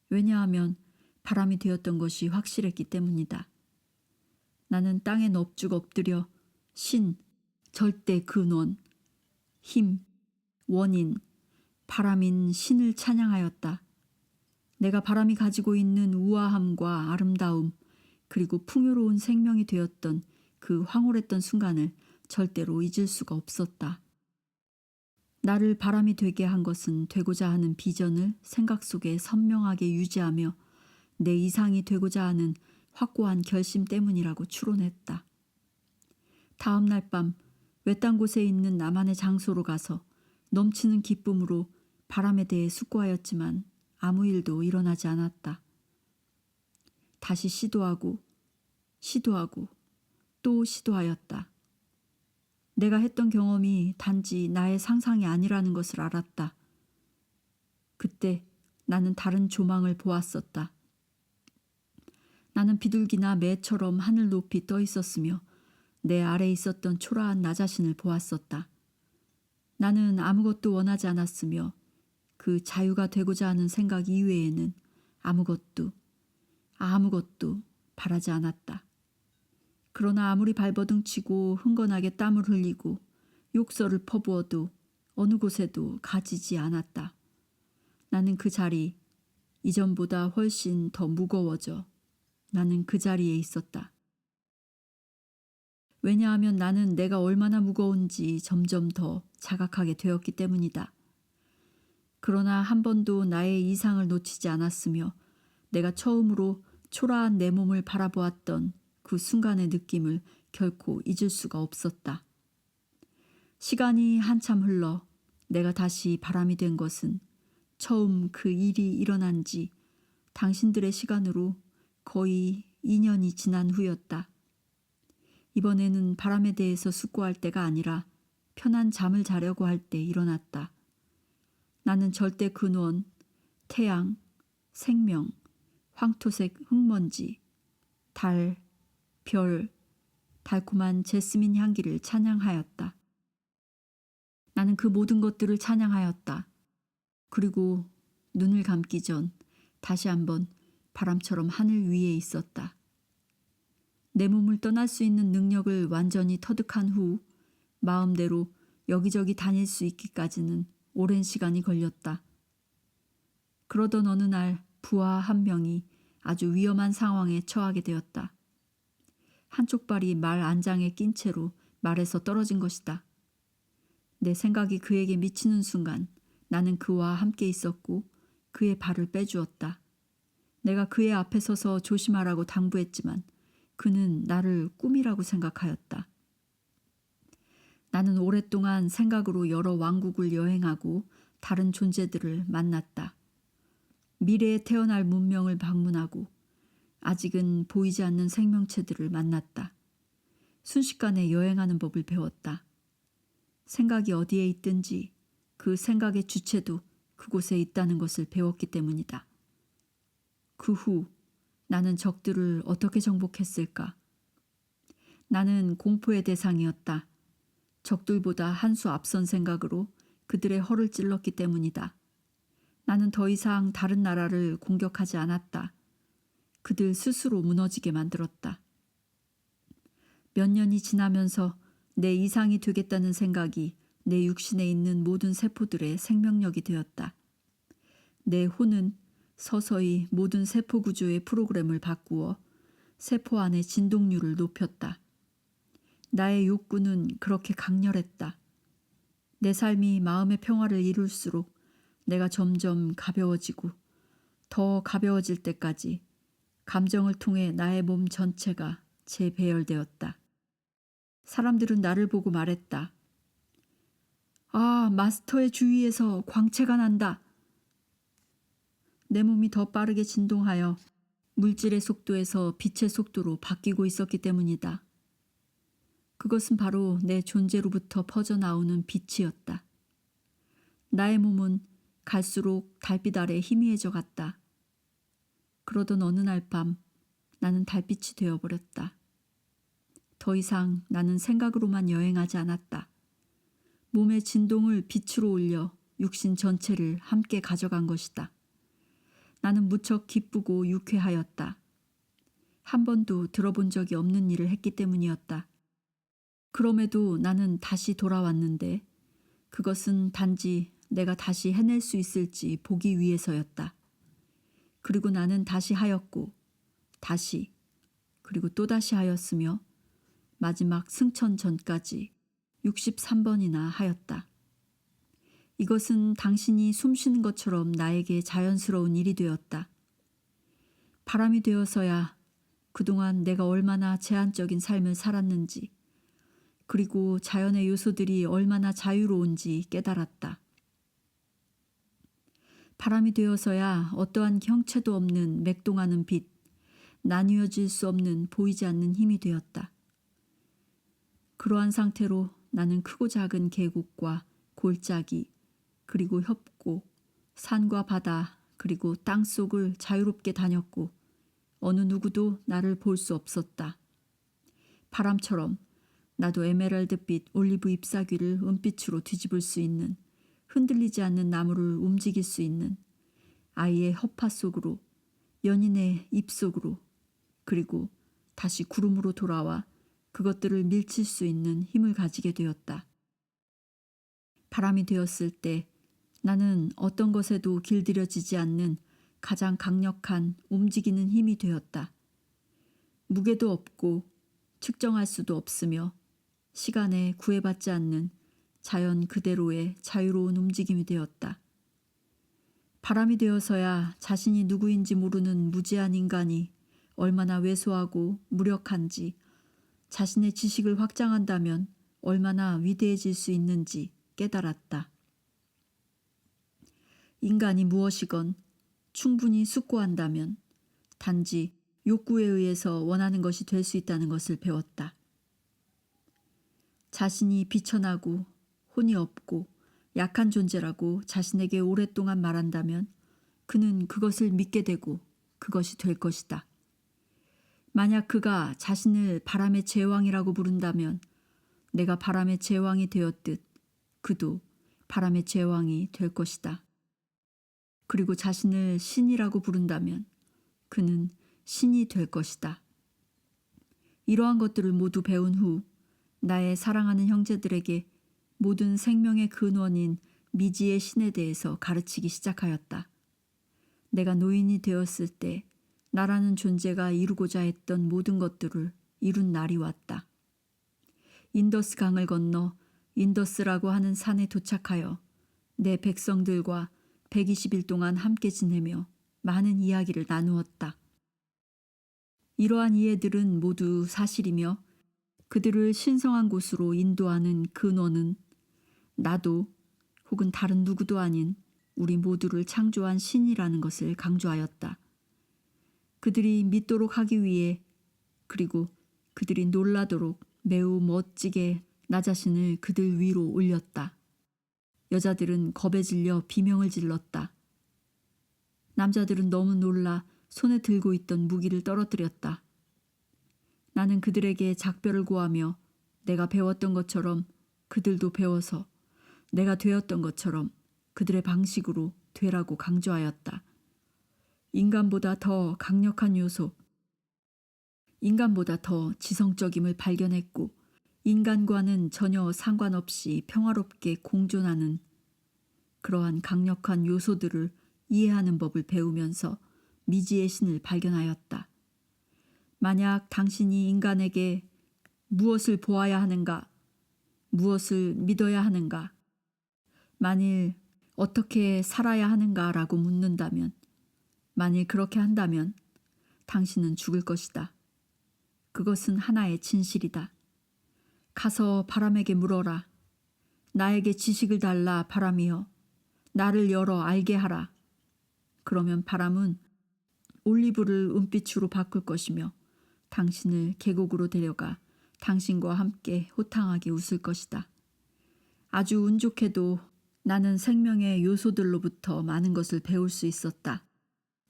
왜냐하면 바람이 되었던 것이 확실했기 때문이다. 나는 땅에 넙죽 엎드려 신, 절대 근원, 힘, 원인, 바람인 신을 찬양하였다. 내가 바람이 가지고 있는 우아함과 아름다움 그리고 풍요로운 생명이 되었던 그 황홀했던 순간을 절대로 잊을 수가 없었다. 나를 바람이 되게 한 것은 되고자 하는 비전을 생각 속에 선명하게 유지하며 내 이상이 되고자 하는 확고한 결심 때문이라고 추론했다. 다음 날 밤 외딴 곳에 있는 나만의 장소로 가서 넘치는 기쁨으로 바람에 대해 숙고하였지만 아무 일도 일어나지 않았다. 다시 시도하고 또 시도하였다. 내가 했던 경험이 단지 나의 상상이 아니라는 것을 알았다. 그때 나는 다른 조망을 보았었다. 나는 비둘기나 매처럼 하늘 높이 떠 있었으며 내 아래 있었던 초라한 나 자신을 보았었다. 나는 아무것도 원하지 않았으며 그 자유가 되고자 하는 생각 이외에는 아무것도 바라지 않았다. 그러나 아무리 발버둥치고 흥건하게 땀을 흘리고 욕설을 퍼부어도 어느 곳에도 가지지 않았다. 나는 그 자리, 이전보다 훨씬 더 무거워져 나는 그 자리에 있었다. 왜냐하면 나는 내가 얼마나 무거운지 점점 더 자각하게 되었기 때문이다. 그러나 한 번도 나의 이상을 놓치지 않았으며 내가 처음으로 초라한 내 몸을 바라보았던 그 순간의 느낌을 결코 잊을 수가 없었다. 시간이 한참 흘러 내가 다시 바람이 된 것은 처음 그 일이 일어난 지 당신들의 시간으로 거의 2년이 지난 후였다. 이번에는 바람에 대해서 숙고할 때가 아니라 편한 잠을 자려고 할 때 일어났다. 나는 절대 근원, 태양, 생명, 황토색 흙먼지, 달, 별, 달콤한 제스민 향기를 찬양하였다. 나는 그 모든 것들을 찬양하였다. 그리고 눈을 감기 전 다시 한번 바람처럼 하늘 위에 있었다. 내 몸을 떠날 수 있는 능력을 완전히 터득한 후 마음대로 여기저기 다닐 수 있기까지는 오랜 시간이 걸렸다. 그러던 어느 날 부하 한 명이 아주 위험한 상황에 처하게 되었다. 한쪽 발이 말 안장에 낀 채로 말에서 떨어진 것이다. 내 생각이 그에게 미치는 순간 나는 그와 함께 있었고 그의 발을 빼주었다. 내가 그의 앞에 서서 조심하라고 당부했지만 그는 나를 꿈이라고 생각하였다. 나는 오랫동안 생각으로 여러 왕국을 여행하고 다른 존재들을 만났다. 미래에 태어날 문명을 방문하고 아직은 보이지 않는 생명체들을 만났다. 순식간에 여행하는 법을 배웠다. 생각이 어디에 있든지 그 생각의 주체도 그곳에 있다는 것을 배웠기 때문이다. 그 후 나는 적들을 어떻게 정복했을까? 나는 공포의 대상이었다. 적들보다 한 수 앞선 생각으로 그들의 허를 찔렀기 때문이다. 나는 더 이상 다른 나라를 공격하지 않았다. 그들 스스로 무너지게 만들었다. 몇 년이 지나면서 내 이상이 되겠다는 생각이 내 육신에 있는 모든 세포들의 생명력이 되었다. 내 혼은 서서히 모든 세포 구조의 프로그램을 바꾸어 세포 안의 진동률을 높였다. 나의 욕구는 그렇게 강렬했다. 내 삶이 마음의 평화를 이룰수록 내가 점점 가벼워지고 더 가벼워질 때까지 감정을 통해 나의 몸 전체가 재배열되었다. 사람들은 나를 보고 말했다. 아, 마스터의 주위에서 광채가 난다. 내 몸이 더 빠르게 진동하여 물질의 속도에서 빛의 속도로 바뀌고 있었기 때문이다. 그것은 바로 내 존재로부터 퍼져나오는 빛이었다. 나의 몸은 갈수록 달빛 아래 희미해져 갔다. 그러던 어느 날 밤 나는 달빛이 되어버렸다. 더 이상 나는 생각으로만 여행하지 않았다. 몸의 진동을 빛으로 올려 육신 전체를 함께 가져간 것이다. 나는 무척 기쁘고 유쾌하였다. 한 번도 들어본 적이 없는 일을 했기 때문이었다. 그럼에도 나는 다시 돌아왔는데 그것은 단지 내가 다시 해낼 수 있을지 보기 위해서였다. 그리고 나는 다시 하였고 다시 그리고 또다시 하였으며 마지막 승천 전까지 63번이나 하였다. 이것은 당신이 숨쉬는 것처럼 나에게 자연스러운 일이 되었다. 바람이 되어서야 그동안 내가 얼마나 제한적인 삶을 살았는지 그리고 자연의 요소들이 얼마나 자유로운지 깨달았다. 바람이 되어서야 어떠한 형체도 없는 맥동하는 빛, 나뉘어질 수 없는 보이지 않는 힘이 되었다. 그러한 상태로 나는 크고 작은 계곡과 골짜기, 그리고 협곡, 산과 바다, 그리고 땅 속을 자유롭게 다녔고 어느 누구도 나를 볼 수 없었다. 바람처럼 나도 에메랄드빛 올리브 잎사귀를 은빛으로 뒤집을 수 있는, 흔들리지 않는 나무를 움직일 수 있는, 아이의 허파 속으로, 연인의 입 속으로, 그리고 다시 구름으로 돌아와 그것들을 밀칠 수 있는 힘을 가지게 되었다. 바람이 되었을 때 나는 어떤 것에도 길들여지지 않는 가장 강력한 움직이는 힘이 되었다. 무게도 없고 측정할 수도 없으며 시간에 구애받지 않는 자연 그대로의 자유로운 움직임이 되었다. 바람이 되어서야 자신이 누구인지 모르는 무지한 인간이 얼마나 왜소하고 무력한지, 자신의 지식을 확장한다면 얼마나 위대해질 수 있는지 깨달았다. 인간이 무엇이건 충분히 숙고한다면 단지 욕구에 의해서 원하는 것이 될 수 있다는 것을 배웠다. 자신이 비천하고 혼이 없고 약한 존재라고 자신에게 오랫동안 말한다면 그는 그것을 믿게 되고 그것이 될 것이다. 만약 그가 자신을 바람의 제왕이라고 부른다면 내가 바람의 제왕이 되었듯 그도 바람의 제왕이 될 것이다. 그리고 자신을 신이라고 부른다면 그는 신이 될 것이다. 이러한 것들을 모두 배운 후 나의 사랑하는 형제들에게 모든 생명의 근원인 미지의 신에 대해서 가르치기 시작하였다. 내가 노인이 되었을 때 나라는 존재가 이루고자 했던 모든 것들을 이룬 날이 왔다. 인더스 강을 건너 인더스라고 하는 산에 도착하여 내 백성들과 120일 동안 함께 지내며 많은 이야기를 나누었다. 이러한 이해들은 모두 사실이며 그들을 신성한 곳으로 인도하는 근원은 나도 혹은 다른 누구도 아닌 우리 모두를 창조한 신이라는 것을 강조하였다. 그들이 믿도록 하기 위해 그리고 그들이 놀라도록 매우 멋지게 나 자신을 그들 위로 올렸다. 여자들은 겁에 질려 비명을 질렀다. 남자들은 너무 놀라 손에 들고 있던 무기를 떨어뜨렸다. 나는 그들에게 작별을 고하며 내가 배웠던 것처럼 그들도 배워서 내가 되었던 것처럼 그들의 방식으로 되라고 강조하였다. 인간보다 더 강력한 요소, 인간보다 더 지성적임을 발견했고 인간과는 전혀 상관없이 평화롭게 공존하는 그러한 강력한 요소들을 이해하는 법을 배우면서 미지의 신을 발견하였다. 만약 당신이 인간에게 무엇을 보아야 하는가, 무엇을 믿어야 하는가, 만일 어떻게 살아야 하는가라고 묻는다면, 만일 그렇게 한다면 당신은 죽을 것이다. 그것은 하나의 진실이다. 가서 바람에게 물어라. 나에게 지식을 달라 바람이여. 나를 열어 알게 하라. 그러면 바람은 올리브를 은빛으로 바꿀 것이며 당신을 계곡으로 데려가 당신과 함께 호탕하게 웃을 것이다. 아주 운 좋게도 나는 생명의 요소들로부터 많은 것을 배울 수 있었다.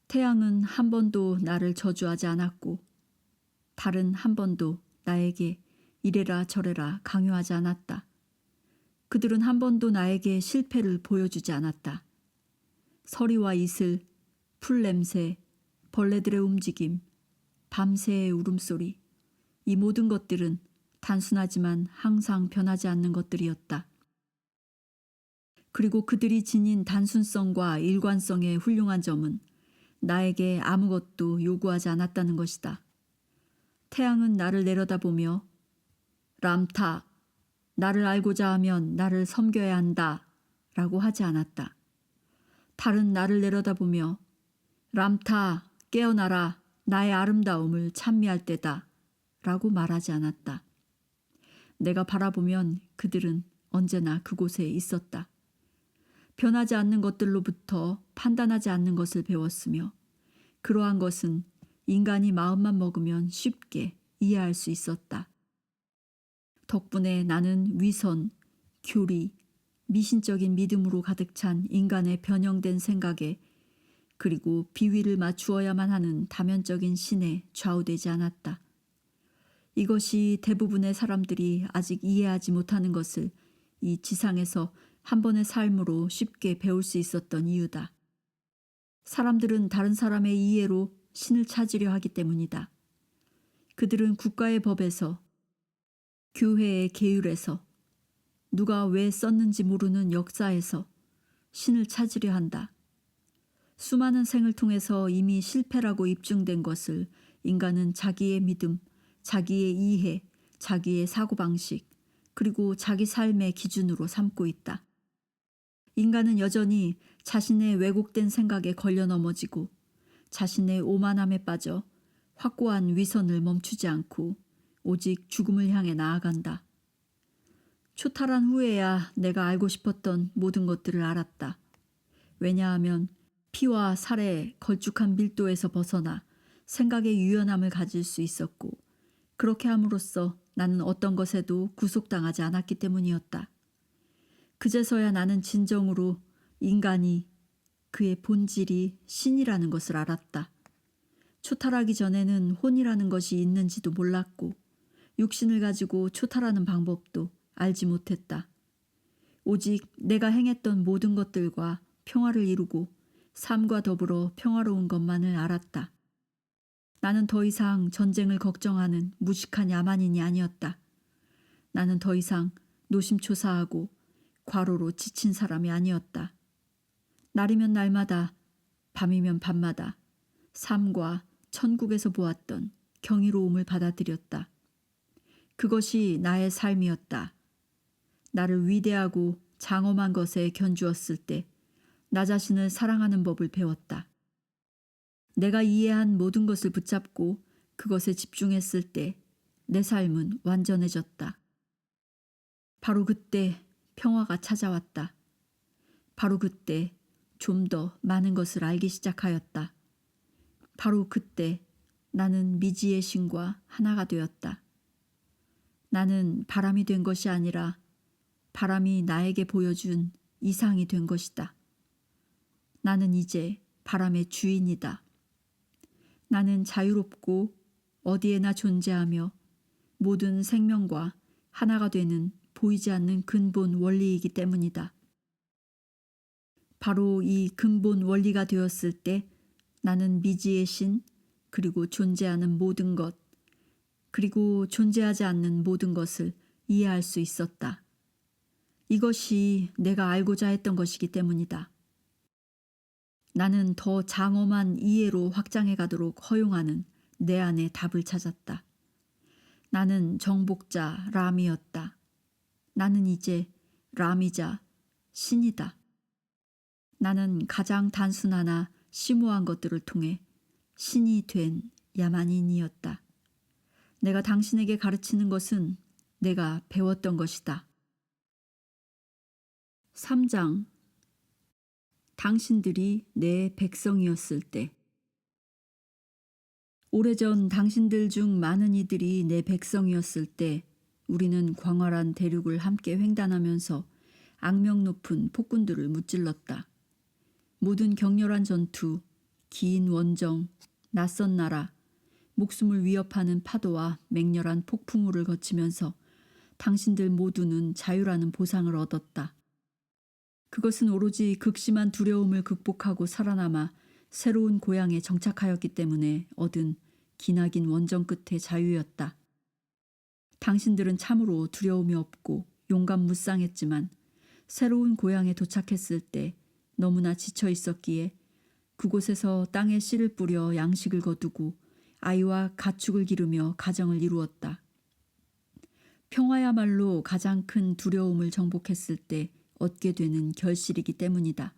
태양은 한 번도 나를 저주하지 않았고 달은 한 번도 나에게 이래라 저래라 강요하지 않았다. 그들은 한 번도 나에게 실패를 보여주지 않았다. 서리와 이슬, 풀 냄새, 벌레들의 움직임, 밤새의 울음소리, 이 모든 것들은 단순하지만 항상 변하지 않는 것들이었다. 그리고 그들이 지닌 단순성과 일관성의 훌륭한 점은 나에게 아무것도 요구하지 않았다는 것이다. 태양은 나를 내려다보며 람타, 나를 알고자 하면 나를 섬겨야 한다 라고 하지 않았다. 달은 나를 내려다보며 람타, 깨어나라, 나의 아름다움을 찬미할 때다 라고 말하지 않았다. 내가 바라보면 그들은 언제나 그곳에 있었다. 변하지 않는 것들로부터 판단하지 않는 것을 배웠으며 그러한 것은 인간이 마음만 먹으면 쉽게 이해할 수 있었다. 덕분에 나는 위선, 교리, 미신적인 믿음으로 가득 찬 인간의 변형된 생각에 그리고 비위를 맞추어야만 하는 다면적인 신에 좌우되지 않았다. 이것이 대부분의 사람들이 아직 이해하지 못하는 것을 이 지상에서 한 번의 삶으로 쉽게 배울 수 있었던 이유다. 사람들은 다른 사람의 이해로 신을 찾으려 하기 때문이다. 그들은 국가의 법에서, 교회의 계율에서, 누가 왜 썼는지 모르는 역사에서 신을 찾으려 한다. 수많은 생을 통해서 이미 실패라고 입증된 것을 인간은 자기의 믿음, 자기의 이해, 자기의 사고방식, 그리고 자기 삶의 기준으로 삼고 있다. 인간은 여전히 자신의 왜곡된 생각에 걸려 넘어지고 자신의 오만함에 빠져 확고한 위선을 멈추지 않고 오직 죽음을 향해 나아간다. 초탈한 후에야 내가 알고 싶었던 모든 것들을 알았다. 왜냐하면 피와 살의 걸쭉한 밀도에서 벗어나 생각의 유연함을 가질 수 있었고 그렇게 함으로써 나는 어떤 것에도 구속당하지 않았기 때문이었다. 그제서야 나는 진정으로 인간이 그의 본질이 신이라는 것을 알았다. 초탈하기 전에는 혼이라는 것이 있는지도 몰랐고 육신을 가지고 초탈하는 방법도 알지 못했다. 오직 내가 행했던 모든 것들과 평화를 이루고 삶과 더불어 평화로운 것만을 알았다. 나는 더 이상 전쟁을 걱정하는 무식한 야만인이 아니었다. 나는 더 이상 노심초사하고 과로로 지친 사람이 아니었다. 날이면 날마다, 밤이면 밤마다 삶과 천국에서 보았던 경이로움을 받아들였다. 그것이 나의 삶이었다. 나를 위대하고 장엄한 것에 견주었을 때 나 자신을 사랑하는 법을 배웠다. 내가 이해한 모든 것을 붙잡고 그것에 집중했을 때 내 삶은 완전해졌다. 바로 그때 평화가 찾아왔다. 바로 그때 좀 더 많은 것을 알기 시작하였다. 바로 그때 나는 미지의 신과 하나가 되었다. 나는 바람이 된 것이 아니라 바람이 나에게 보여준 이상이 된 것이다. 나는 이제 바람의 주인이다. 나는 자유롭고 어디에나 존재하며 모든 생명과 하나가 되는 보이지 않는 근본 원리이기 때문이다. 바로 이 근본 원리가 되었을 때 나는 미지의 신, 그리고 존재하는 모든 것, 그리고 존재하지 않는 모든 것을 이해할 수 있었다. 이것이 내가 알고자 했던 것이기 때문이다. 나는 더 장엄한 이해로 확장해 가도록 허용하는 내 안의 답을 찾았다. 나는 정복자 람이었다. 나는 이제 람이자 신이다. 나는 가장 단순하나 심오한 것들을 통해 신이 된 야만인이었다. 내가 당신에게 가르치는 것은 내가 배웠던 것이다. 3장. 당신들이 내 백성이었을 때. 오래전 당신들 중 많은 이들이 내 백성이었을 때 우리는 광활한 대륙을 함께 횡단하면서 악명 높은 폭군들을 무찔렀다. 모든 격렬한 전투, 긴 원정, 낯선 나라, 목숨을 위협하는 파도와 맹렬한 폭풍우를 거치면서 당신들 모두는 자유라는 보상을 얻었다. 그것은 오로지 극심한 두려움을 극복하고 살아남아 새로운 고향에 정착하였기 때문에 얻은 기나긴 원정 끝의 자유였다. 당신들은 참으로 두려움이 없고 용감무쌍했지만 새로운 고향에 도착했을 때 너무나 지쳐 있었기에 그곳에서 땅에 씨를 뿌려 양식을 거두고 아이와 가축을 기르며 가정을 이루었다. 평화야말로 가장 큰 두려움을 정복했을 때 얻게 되는 결실이기 때문이다.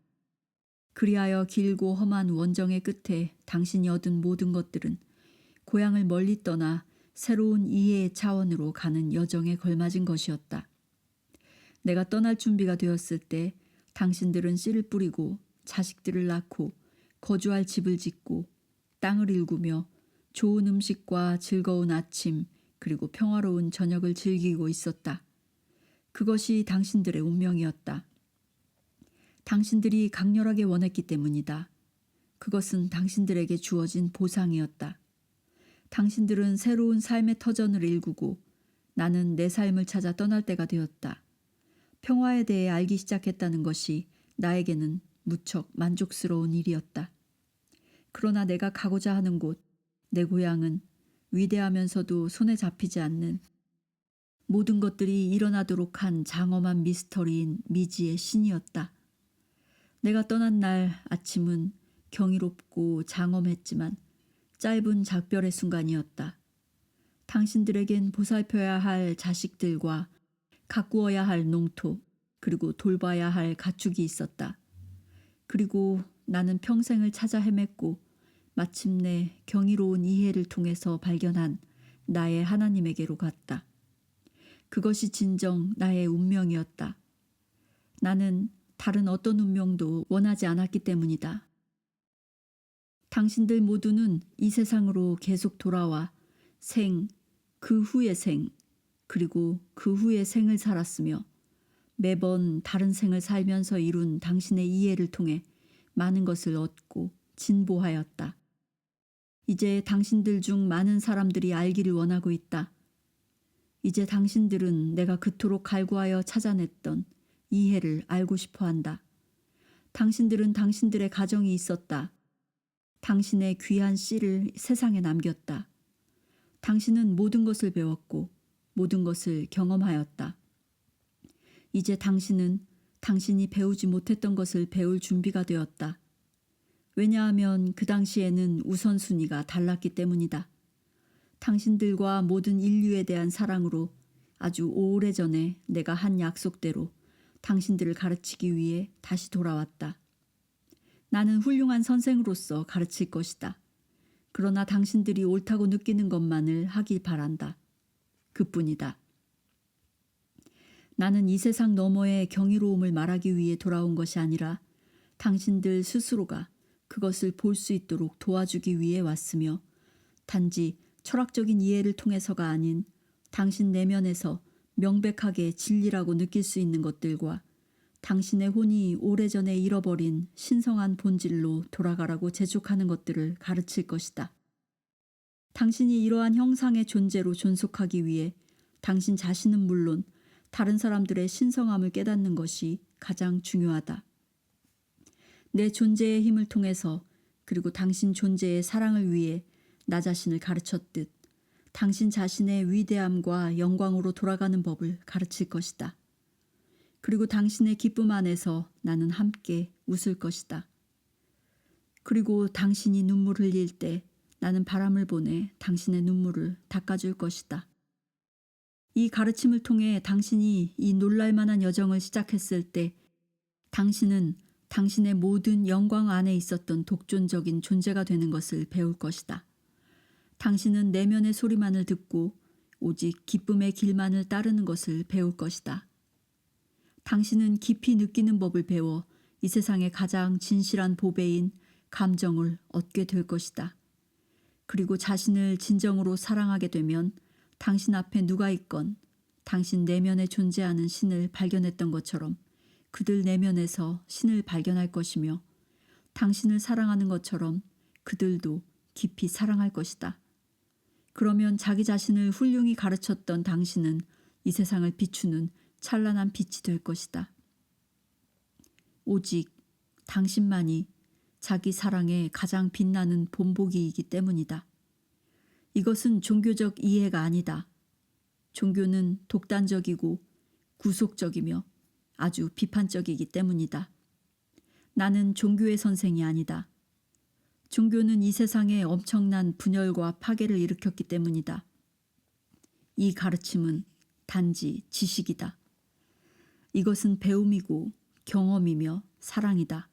그리하여 길고 험한 원정의 끝에 당신이 얻은 모든 것들은 고향을 멀리 떠나 새로운 이해의 차원으로 가는 여정에 걸맞은 것이었다. 내가 떠날 준비가 되었을 때 당신들은 씨를 뿌리고 자식들을 낳고 거주할 집을 짓고 땅을 일구며 좋은 음식과 즐거운 아침 그리고 평화로운 저녁을 즐기고 있었다. 그것이 당신들의 운명이었다. 당신들이 강렬하게 원했기 때문이다. 그것은 당신들에게 주어진 보상이었다. 당신들은 새로운 삶의 터전을 일구고 나는 내 삶을 찾아 떠날 때가 되었다. 평화에 대해 알기 시작했다는 것이 나에게는 무척 만족스러운 일이었다. 그러나 내가 가고자 하는 곳, 내 고향은 위대하면서도 손에 잡히지 않는 모든 것들이 일어나도록 한 장엄한 미스터리인 미지의 신이었다. 내가 떠난 날 아침은 경이롭고 장엄했지만 짧은 작별의 순간이었다. 당신들에겐 보살펴야 할 자식들과 가꾸어야 할 농토, 그리고 돌봐야 할 가축이 있었다. 그리고 나는 평생을 찾아 헤맸고 마침내 경이로운 이해를 통해서 발견한 나의 하나님에게로 갔다. 그것이 진정 나의 운명이었다. 나는 다른 어떤 운명도 원하지 않았기 때문이다. 당신들 모두는 이 세상으로 계속 돌아와 생, 그 후의 생, 그리고 그 후의 생을 살았으며 매번 다른 생을 살면서 이룬 당신의 이해를 통해 많은 것을 얻고 진보하였다. 이제 당신들 중 많은 사람들이 알기를 원하고 있다. 이제 당신들은 내가 그토록 갈구하여 찾아냈던 이해를 알고 싶어 한다. 당신들은 당신들의 가정이 있었다. 당신의 귀한 씨를 세상에 남겼다. 당신은 모든 것을 배웠고 모든 것을 경험하였다. 이제 당신은 당신이 배우지 못했던 것을 배울 준비가 되었다. 왜냐하면 그 당시에는 우선순위가 달랐기 때문이다. 당신들과 모든 인류에 대한 사랑으로 아주 오래전에 내가 한 약속대로 당신들을 가르치기 위해 다시 돌아왔다. 나는 훌륭한 선생으로서 가르칠 것이다. 그러나 당신들이 옳다고 느끼는 것만을 하길 바란다. 그뿐이다. 나는 이 세상 너머의 경이로움을 말하기 위해 돌아온 것이 아니라 당신들 스스로가 그것을 볼 수 있도록 도와주기 위해 왔으며 단지 철학적인 이해를 통해서가 아닌 당신 내면에서 명백하게 진리라고 느낄 수 있는 것들과 당신의 혼이 오래전에 잃어버린 신성한 본질로 돌아가라고 재촉하는 것들을 가르칠 것이다. 당신이 이러한 형상의 존재로 존속하기 위해 당신 자신은 물론 다른 사람들의 신성함을 깨닫는 것이 가장 중요하다. 내 존재의 힘을 통해서 그리고 당신 존재의 사랑을 위해 나 자신을 가르쳤듯 당신 자신의 위대함과 영광으로 돌아가는 법을 가르칠 것이다. 그리고 당신의 기쁨 안에서 나는 함께 웃을 것이다. 그리고 당신이 눈물 흘릴 때 나는 바람을 보내 당신의 눈물을 닦아줄 것이다. 이 가르침을 통해 당신이 이 놀랄만한 여정을 시작했을 때 당신은 당신의 모든 영광 안에 있었던 독존적인 존재가 되는 것을 배울 것이다. 당신은 내면의 소리만을 듣고 오직 기쁨의 길만을 따르는 것을 배울 것이다. 당신은 깊이 느끼는 법을 배워 이 세상의 가장 진실한 보배인 감정을 얻게 될 것이다. 그리고 자신을 진정으로 사랑하게 되면 당신 앞에 누가 있건 당신 내면에 존재하는 신을 발견했던 것처럼 그들 내면에서 신을 발견할 것이며 당신을 사랑하는 것처럼 그들도 깊이 사랑할 것이다. 그러면 자기 자신을 훌륭히 가르쳤던 당신은 이 세상을 비추는 찬란한 빛이 될 것이다. 오직 당신만이 자기 사랑의 가장 빛나는 본보기이기 때문이다. 이것은 종교적 이해가 아니다. 종교는 독단적이고 구속적이며 아주 비판적이기 때문이다. 나는 종교의 선생이 아니다. 종교는 이 세상에 엄청난 분열과 파괴를 일으켰기 때문이다. 이 가르침은 단지 지식이다. 이것은 배움이고 경험이며 사랑이다.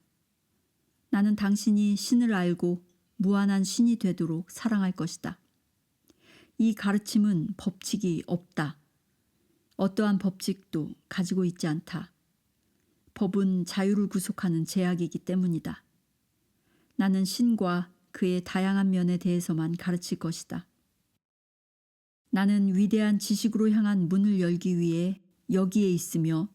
나는 당신이 신을 알고 무한한 신이 되도록 사랑할 것이다. 이 가르침은 법칙이 없다. 어떠한 법칙도 가지고 있지 않다. 법은 자유를 구속하는 제약이기 때문이다. 나는 신과 그의 다양한 면에 대해서만 가르칠 것이다. 나는 위대한 지식으로 향한 문을 열기 위해 여기에 있으며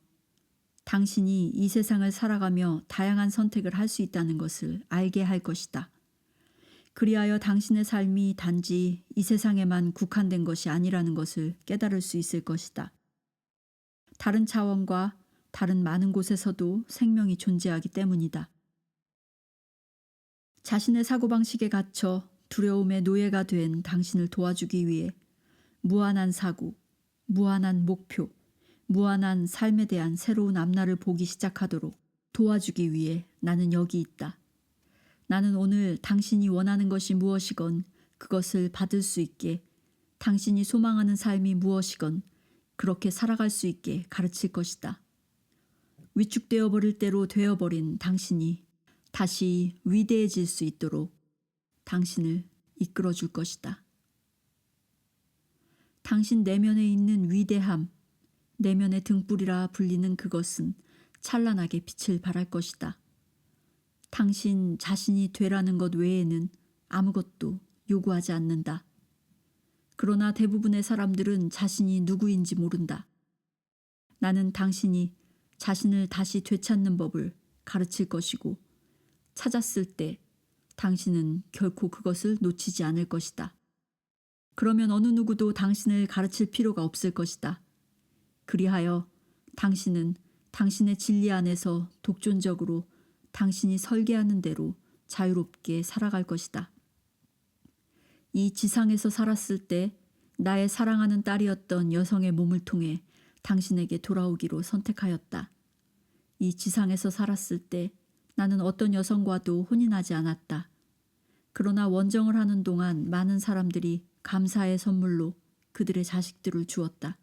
당신이 이 세상을 살아가며 다양한 선택을 할 수 있다는 것을 알게 할 것이다. 그리하여 당신의 삶이 단지 이 세상에만 국한된 것이 아니라는 것을 깨달을 수 있을 것이다. 다른 차원과 다른 많은 곳에서도 생명이 존재하기 때문이다. 자신의 사고방식에 갇혀 두려움의 노예가 된 당신을 도와주기 위해 무한한 사고, 무한한 목표, 무한한 삶에 대한 새로운 앞날을 보기 시작하도록 도와주기 위해 나는 여기 있다. 나는 오늘 당신이 원하는 것이 무엇이건 그것을 받을 수 있게 당신이 소망하는 삶이 무엇이건 그렇게 살아갈 수 있게 가르칠 것이다. 위축되어 버릴 대로 되어버린 당신이 다시 위대해질 수 있도록 당신을 이끌어 줄 것이다. 당신 내면에 있는 위대함, 내면의 등불이라 불리는 그것은 찬란하게 빛을 발할 것이다. 당신 자신이 되라는 것 외에는 아무것도 요구하지 않는다. 그러나 대부분의 사람들은 자신이 누구인지 모른다. 나는 당신이 자신을 다시 되찾는 법을 가르칠 것이고 찾았을 때 당신은 결코 그것을 놓치지 않을 것이다. 그러면 어느 누구도 당신을 가르칠 필요가 없을 것이다. 그리하여 당신은 당신의 진리 안에서 독존적으로 당신이 설계하는 대로 자유롭게 살아갈 것이다. 이 지상에서 살았을 때 나의 사랑하는 딸이었던 여성의 몸을 통해 당신에게 돌아오기로 선택하였다. 이 지상에서 살았을 때 나는 어떤 여성과도 혼인하지 않았다. 그러나 원정을 하는 동안 많은 사람들이 감사의 선물로 그들의 자식들을 주었다.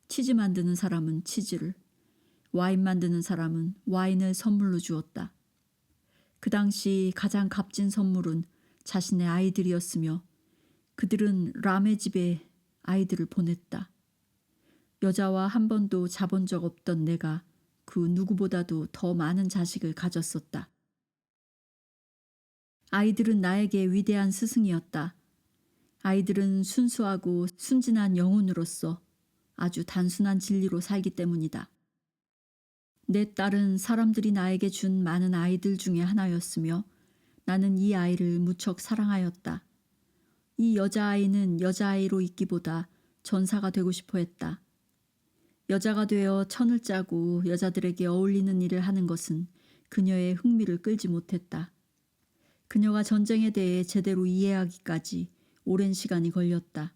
치즈 만드는 사람은 치즈를, 와인 만드는 사람은 와인을 선물로 주었다. 그 당시 가장 값진 선물은 자신의 아이들이었으며 그들은 람의 집에 아이들을 보냈다. 여자와 한 번도 자본 적 없던 내가 그 누구보다도 더 많은 자식을 가졌었다. 아이들은 나에게 위대한 스승이었다. 아이들은 순수하고 순진한 영혼으로서 아주 단순한 진리로 살기 때문이다. 내 딸은 사람들이 나에게 준 많은 아이들 중에 하나였으며 나는 이 아이를 무척 사랑하였다. 이 여자아이는 여자아이로 있기보다 전사가 되고 싶어 했다. 여자가 되어 천을 짜고 여자들에게 어울리는 일을 하는 것은 그녀의 흥미를 끌지 못했다. 그녀가 전쟁에 대해 제대로 이해하기까지 오랜 시간이 걸렸다.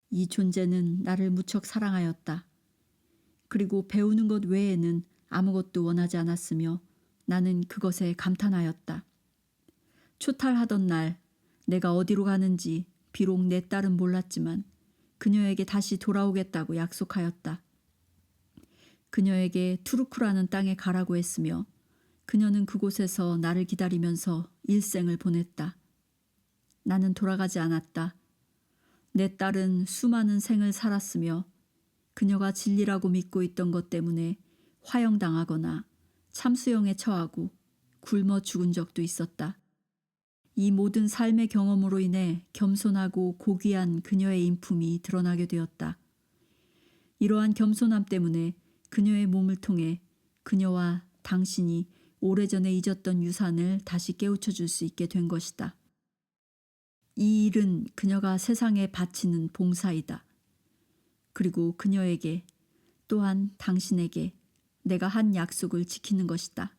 이 존재는 나를 무척 사랑하였다. 그리고 배우는 것 외에는 아무것도 원하지 않았으며 나는 그것에 감탄하였다. 초탈하던 날 내가 어디로 가는지 비록 내 딸은 몰랐지만 그녀에게 다시 돌아오겠다고 약속하였다. 그녀에게 투르크라는 땅에 가라고 했으며 그녀는 그곳에서 나를 기다리면서 일생을 보냈다. 나는 돌아가지 않았다. 내 딸은 수많은 생을 살았으며 그녀가 진리라고 믿고 있던 것 때문에 화형당하거나 참수형에 처하고 굶어 죽은 적도 있었다. 이 모든 삶의 경험으로 인해 겸손하고 고귀한 그녀의 인품이 드러나게 되었다. 이러한 겸손함 때문에 그녀의 몸을 통해 그녀와 당신이 오래전에 잊었던 유산을 다시 깨우쳐 줄 수 있게 된 것이다. 이 일은 그녀가 세상에 바치는 봉사이다. 그리고 그녀에게 또한 당신에게 내가 한 약속을 지키는 것이다.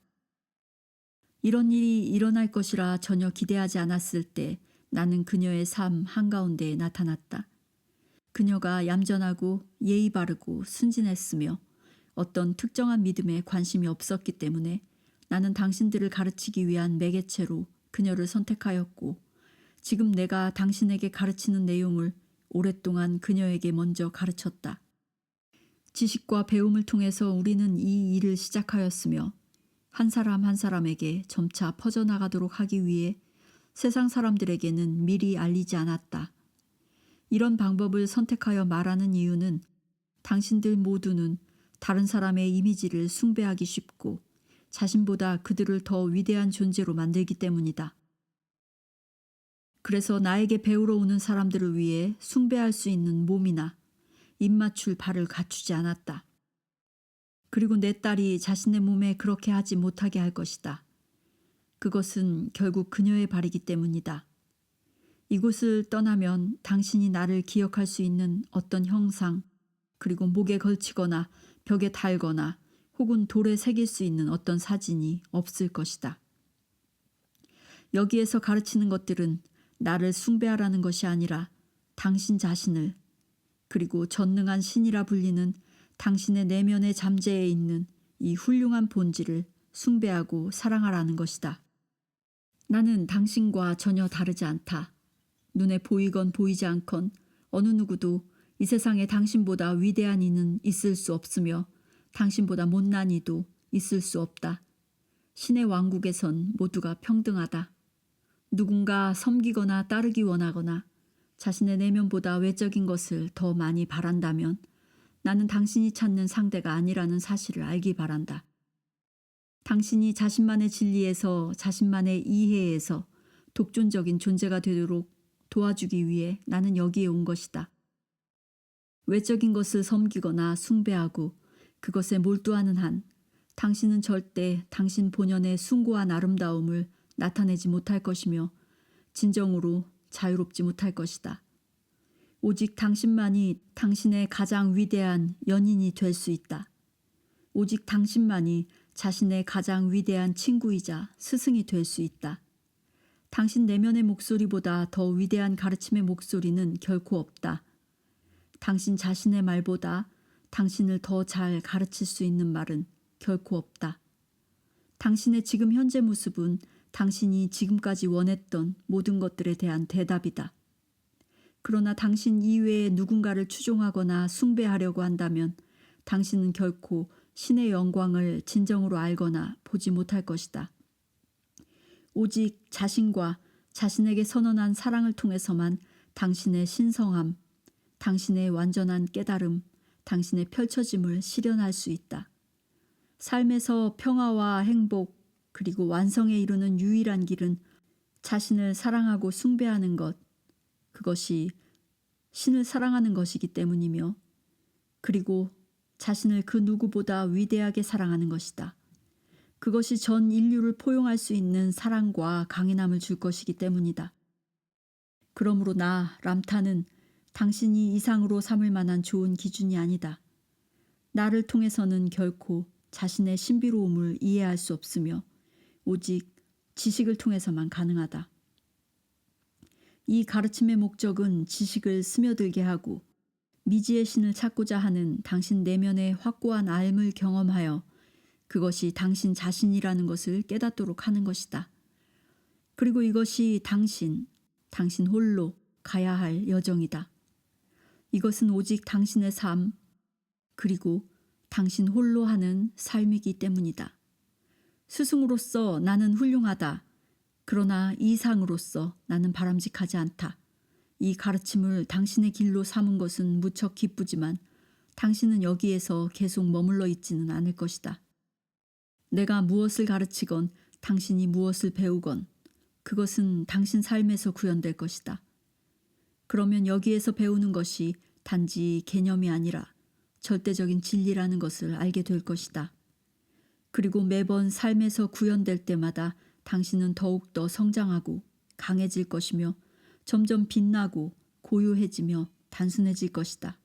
이런 일이 일어날 것이라 전혀 기대하지 않았을 때 나는 그녀의 삶 한가운데에 나타났다. 그녀가 얌전하고 예의 바르고 순진했으며 어떤 특정한 믿음에 관심이 없었기 때문에 나는 당신들을 가르치기 위한 매개체로 그녀를 선택하였고 지금 내가 당신에게 가르치는 내용을 오랫동안 그녀에게 먼저 가르쳤다. 지식과 배움을 통해서 우리는 이 일을 시작하였으며 한 사람 한 사람에게 점차 퍼져나가도록 하기 위해 세상 사람들에게는 미리 알리지 않았다. 이런 방법을 선택하여 말하는 이유는 당신들 모두는 다른 사람의 이미지를 숭배하기 쉽고 자신보다 그들을 더 위대한 존재로 만들기 때문이다. 그래서 나에게 배우러 오는 사람들을 위해 숭배할 수 있는 몸이나 입맞출 발을 갖추지 않았다. 그리고 내 딸이 자신의 몸에 그렇게 하지 못하게 할 것이다. 그것은 결국 그녀의 발이기 때문이다. 이곳을 떠나면 당신이 나를 기억할 수 있는 어떤 형상, 그리고 목에 걸치거나 벽에 달거나 혹은 돌에 새길 수 있는 어떤 사진이 없을 것이다. 여기에서 가르치는 것들은 나를 숭배하라는 것이 아니라 당신 자신을, 그리고 전능한 신이라 불리는 당신의 내면의 잠재에 있는 이 훌륭한 본질을 숭배하고 사랑하라는 것이다. 나는 당신과 전혀 다르지 않다. 눈에 보이건 보이지 않건 어느 누구도 이 세상에 당신보다 위대한 이는 있을 수 없으며 당신보다 못난 이도 있을 수 없다. 신의 왕국에선 모두가 평등하다. 누군가 섬기거나 따르기 원하거나 자신의 내면보다 외적인 것을 더 많이 바란다면 나는 당신이 찾는 상대가 아니라는 사실을 알기 바란다. 당신이 자신만의 진리에서 자신만의 이해에서 독존적인 존재가 되도록 도와주기 위해 나는 여기에 온 것이다. 외적인 것을 섬기거나 숭배하고 그것에 몰두하는 한 당신은 절대 당신 본연의 숭고한 아름다움을 나타내지 못할 것이며 진정으로 자유롭지 못할 것이다. 오직 당신만이 당신의 가장 위대한 연인이 될 수 있다. 오직 당신만이 자신의 가장 위대한 친구이자 스승이 될 수 있다. 당신 내면의 목소리보다 더 위대한 가르침의 목소리는 결코 없다. 당신 자신의 말보다 당신을 더 잘 가르칠 수 있는 말은 결코 없다. 당신의 지금 현재 모습은 당신이 지금까지 원했던 모든 것들에 대한 대답이다. 그러나 당신 이외에 누군가를 추종하거나 숭배하려고 한다면 당신은 결코 신의 영광을 진정으로 알거나 보지 못할 것이다. 오직 자신과 자신에게 선언한 사랑을 통해서만 당신의 신성함, 당신의 완전한 깨달음, 당신의 펼쳐짐을 실현할 수 있다. 삶에서 평화와 행복 그리고 완성에 이르는 유일한 길은 자신을 사랑하고 숭배하는 것, 그것이 신을 사랑하는 것이기 때문이며 그리고 자신을 그 누구보다 위대하게 사랑하는 것이다. 그것이 전 인류를 포용할 수 있는 사랑과 강인함을 줄 것이기 때문이다. 그러므로 나 람타는 당신이 이상으로 삼을 만한 좋은 기준이 아니다. 나를 통해서는 결코 자신의 신비로움을 이해할 수 없으며 오직 지식을 통해서만 가능하다. 이 가르침의 목적은 지식을 스며들게 하고 미지의 신을 찾고자 하는 당신 내면의 확고한 알을 경험하여 그것이 당신 자신이라는 것을 깨닫도록 하는 것이다. 그리고 이것이 당신 홀로 가야 할 여정이다. 이것은 오직 당신의 삶, 그리고 당신 홀로 하는 삶이기 때문이다. 스승으로서 나는 훌륭하다. 그러나 이상으로서 나는 바람직하지 않다. 이 가르침을 당신의 길로 삼은 것은 무척 기쁘지만 당신은 여기에서 계속 머물러 있지는 않을 것이다. 내가 무엇을 가르치건 당신이 무엇을 배우건 그것은 당신 삶에서 구현될 것이다. 그러면 여기에서 배우는 것이 단지 개념이 아니라 절대적인 진리라는 것을 알게 될 것이다. 그리고 매번 삶에서 구현될 때마다 당신은 더욱더 성장하고 강해질 것이며 점점 빛나고 고요해지며 단순해질 것이다.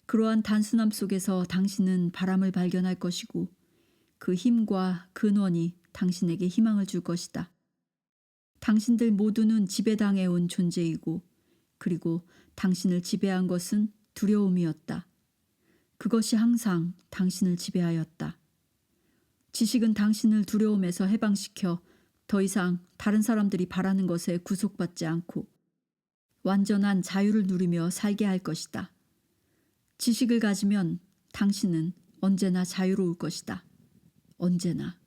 그러한 단순함 속에서 당신은 바람을 발견할 것이고 그 힘과 근원이 당신에게 희망을 줄 것이다. 당신들 모두는 지배당해온 존재이고 그리고 당신을 지배한 것은 두려움이었다. 그것이 항상 당신을 지배하였다. 지식은 당신을 두려움에서 해방시켜 더 이상 다른 사람들이 바라는 것에 구속받지 않고 완전한 자유를 누리며 살게 할 것이다. 지식을 가지면 당신은 언제나 자유로울 것이다. 언제나.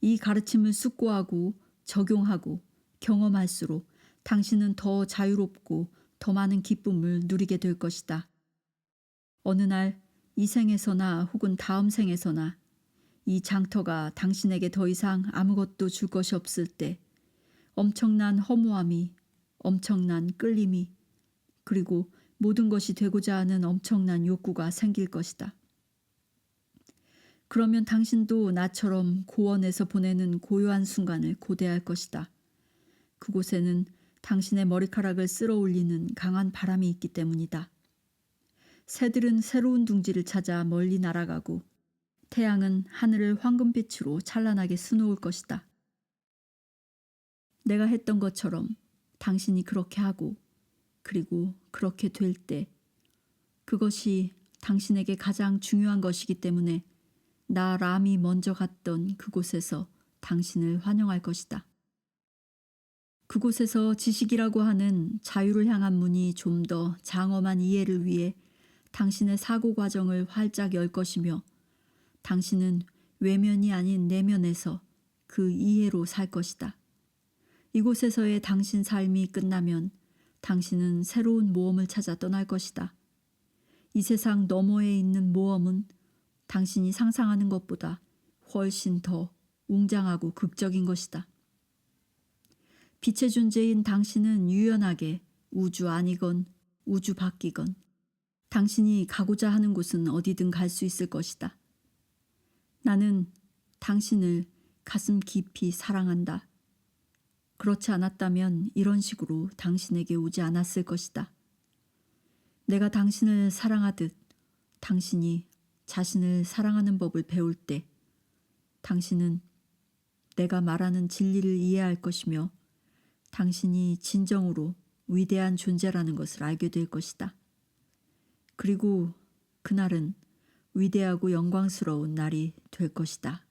이 가르침을 숙고하고 적용하고 경험할수록 당신은 더 자유롭고 더 많은 기쁨을 누리게 될 것이다. 어느 날 이 생에서나 혹은 다음 생에서나 이 장터가 당신에게 더 이상 아무것도 줄 것이 없을 때 엄청난 허무함이, 엄청난 끌림이, 그리고 모든 것이 되고자 하는 엄청난 욕구가 생길 것이다. 그러면 당신도 나처럼 고원에서 보내는 고요한 순간을 고대할 것이다. 그곳에는 당신의 머리카락을 쓸어 올리는 강한 바람이 있기 때문이다. 새들은 새로운 둥지를 찾아 멀리 날아가고 태양은 하늘을 황금빛으로 찬란하게 수놓을 것이다. 내가 했던 것처럼 당신이 그렇게 하고 그리고 그렇게 될 때 그것이 당신에게 가장 중요한 것이기 때문에 나 람이 먼저 갔던 그곳에서 당신을 환영할 것이다. 그곳에서 지식이라고 하는 자유를 향한 문이 좀 더 장엄한 이해를 위해 당신의 사고 과정을 활짝 열 것이며 당신은 외면이 아닌 내면에서 그 이해로 살 것이다. 이곳에서의 당신 삶이 끝나면 당신은 새로운 모험을 찾아 떠날 것이다. 이 세상 너머에 있는 모험은 당신이 상상하는 것보다 훨씬 더 웅장하고 극적인 것이다. 빛의 존재인 당신은 유연하게 우주 안이건 우주 밖이건 당신이 가고자 하는 곳은 어디든 갈 수 있을 것이다. 나는 당신을 가슴 깊이 사랑한다. 그렇지 않았다면 이런 식으로 당신에게 오지 않았을 것이다. 내가 당신을 사랑하듯 당신이 자신을 사랑하는 법을 배울 때 당신은 내가 말하는 진리를 이해할 것이며 당신이 진정으로 위대한 존재라는 것을 알게 될 것이다. 그리고 그날은 위대하고 영광스러운 날이 될 것이다.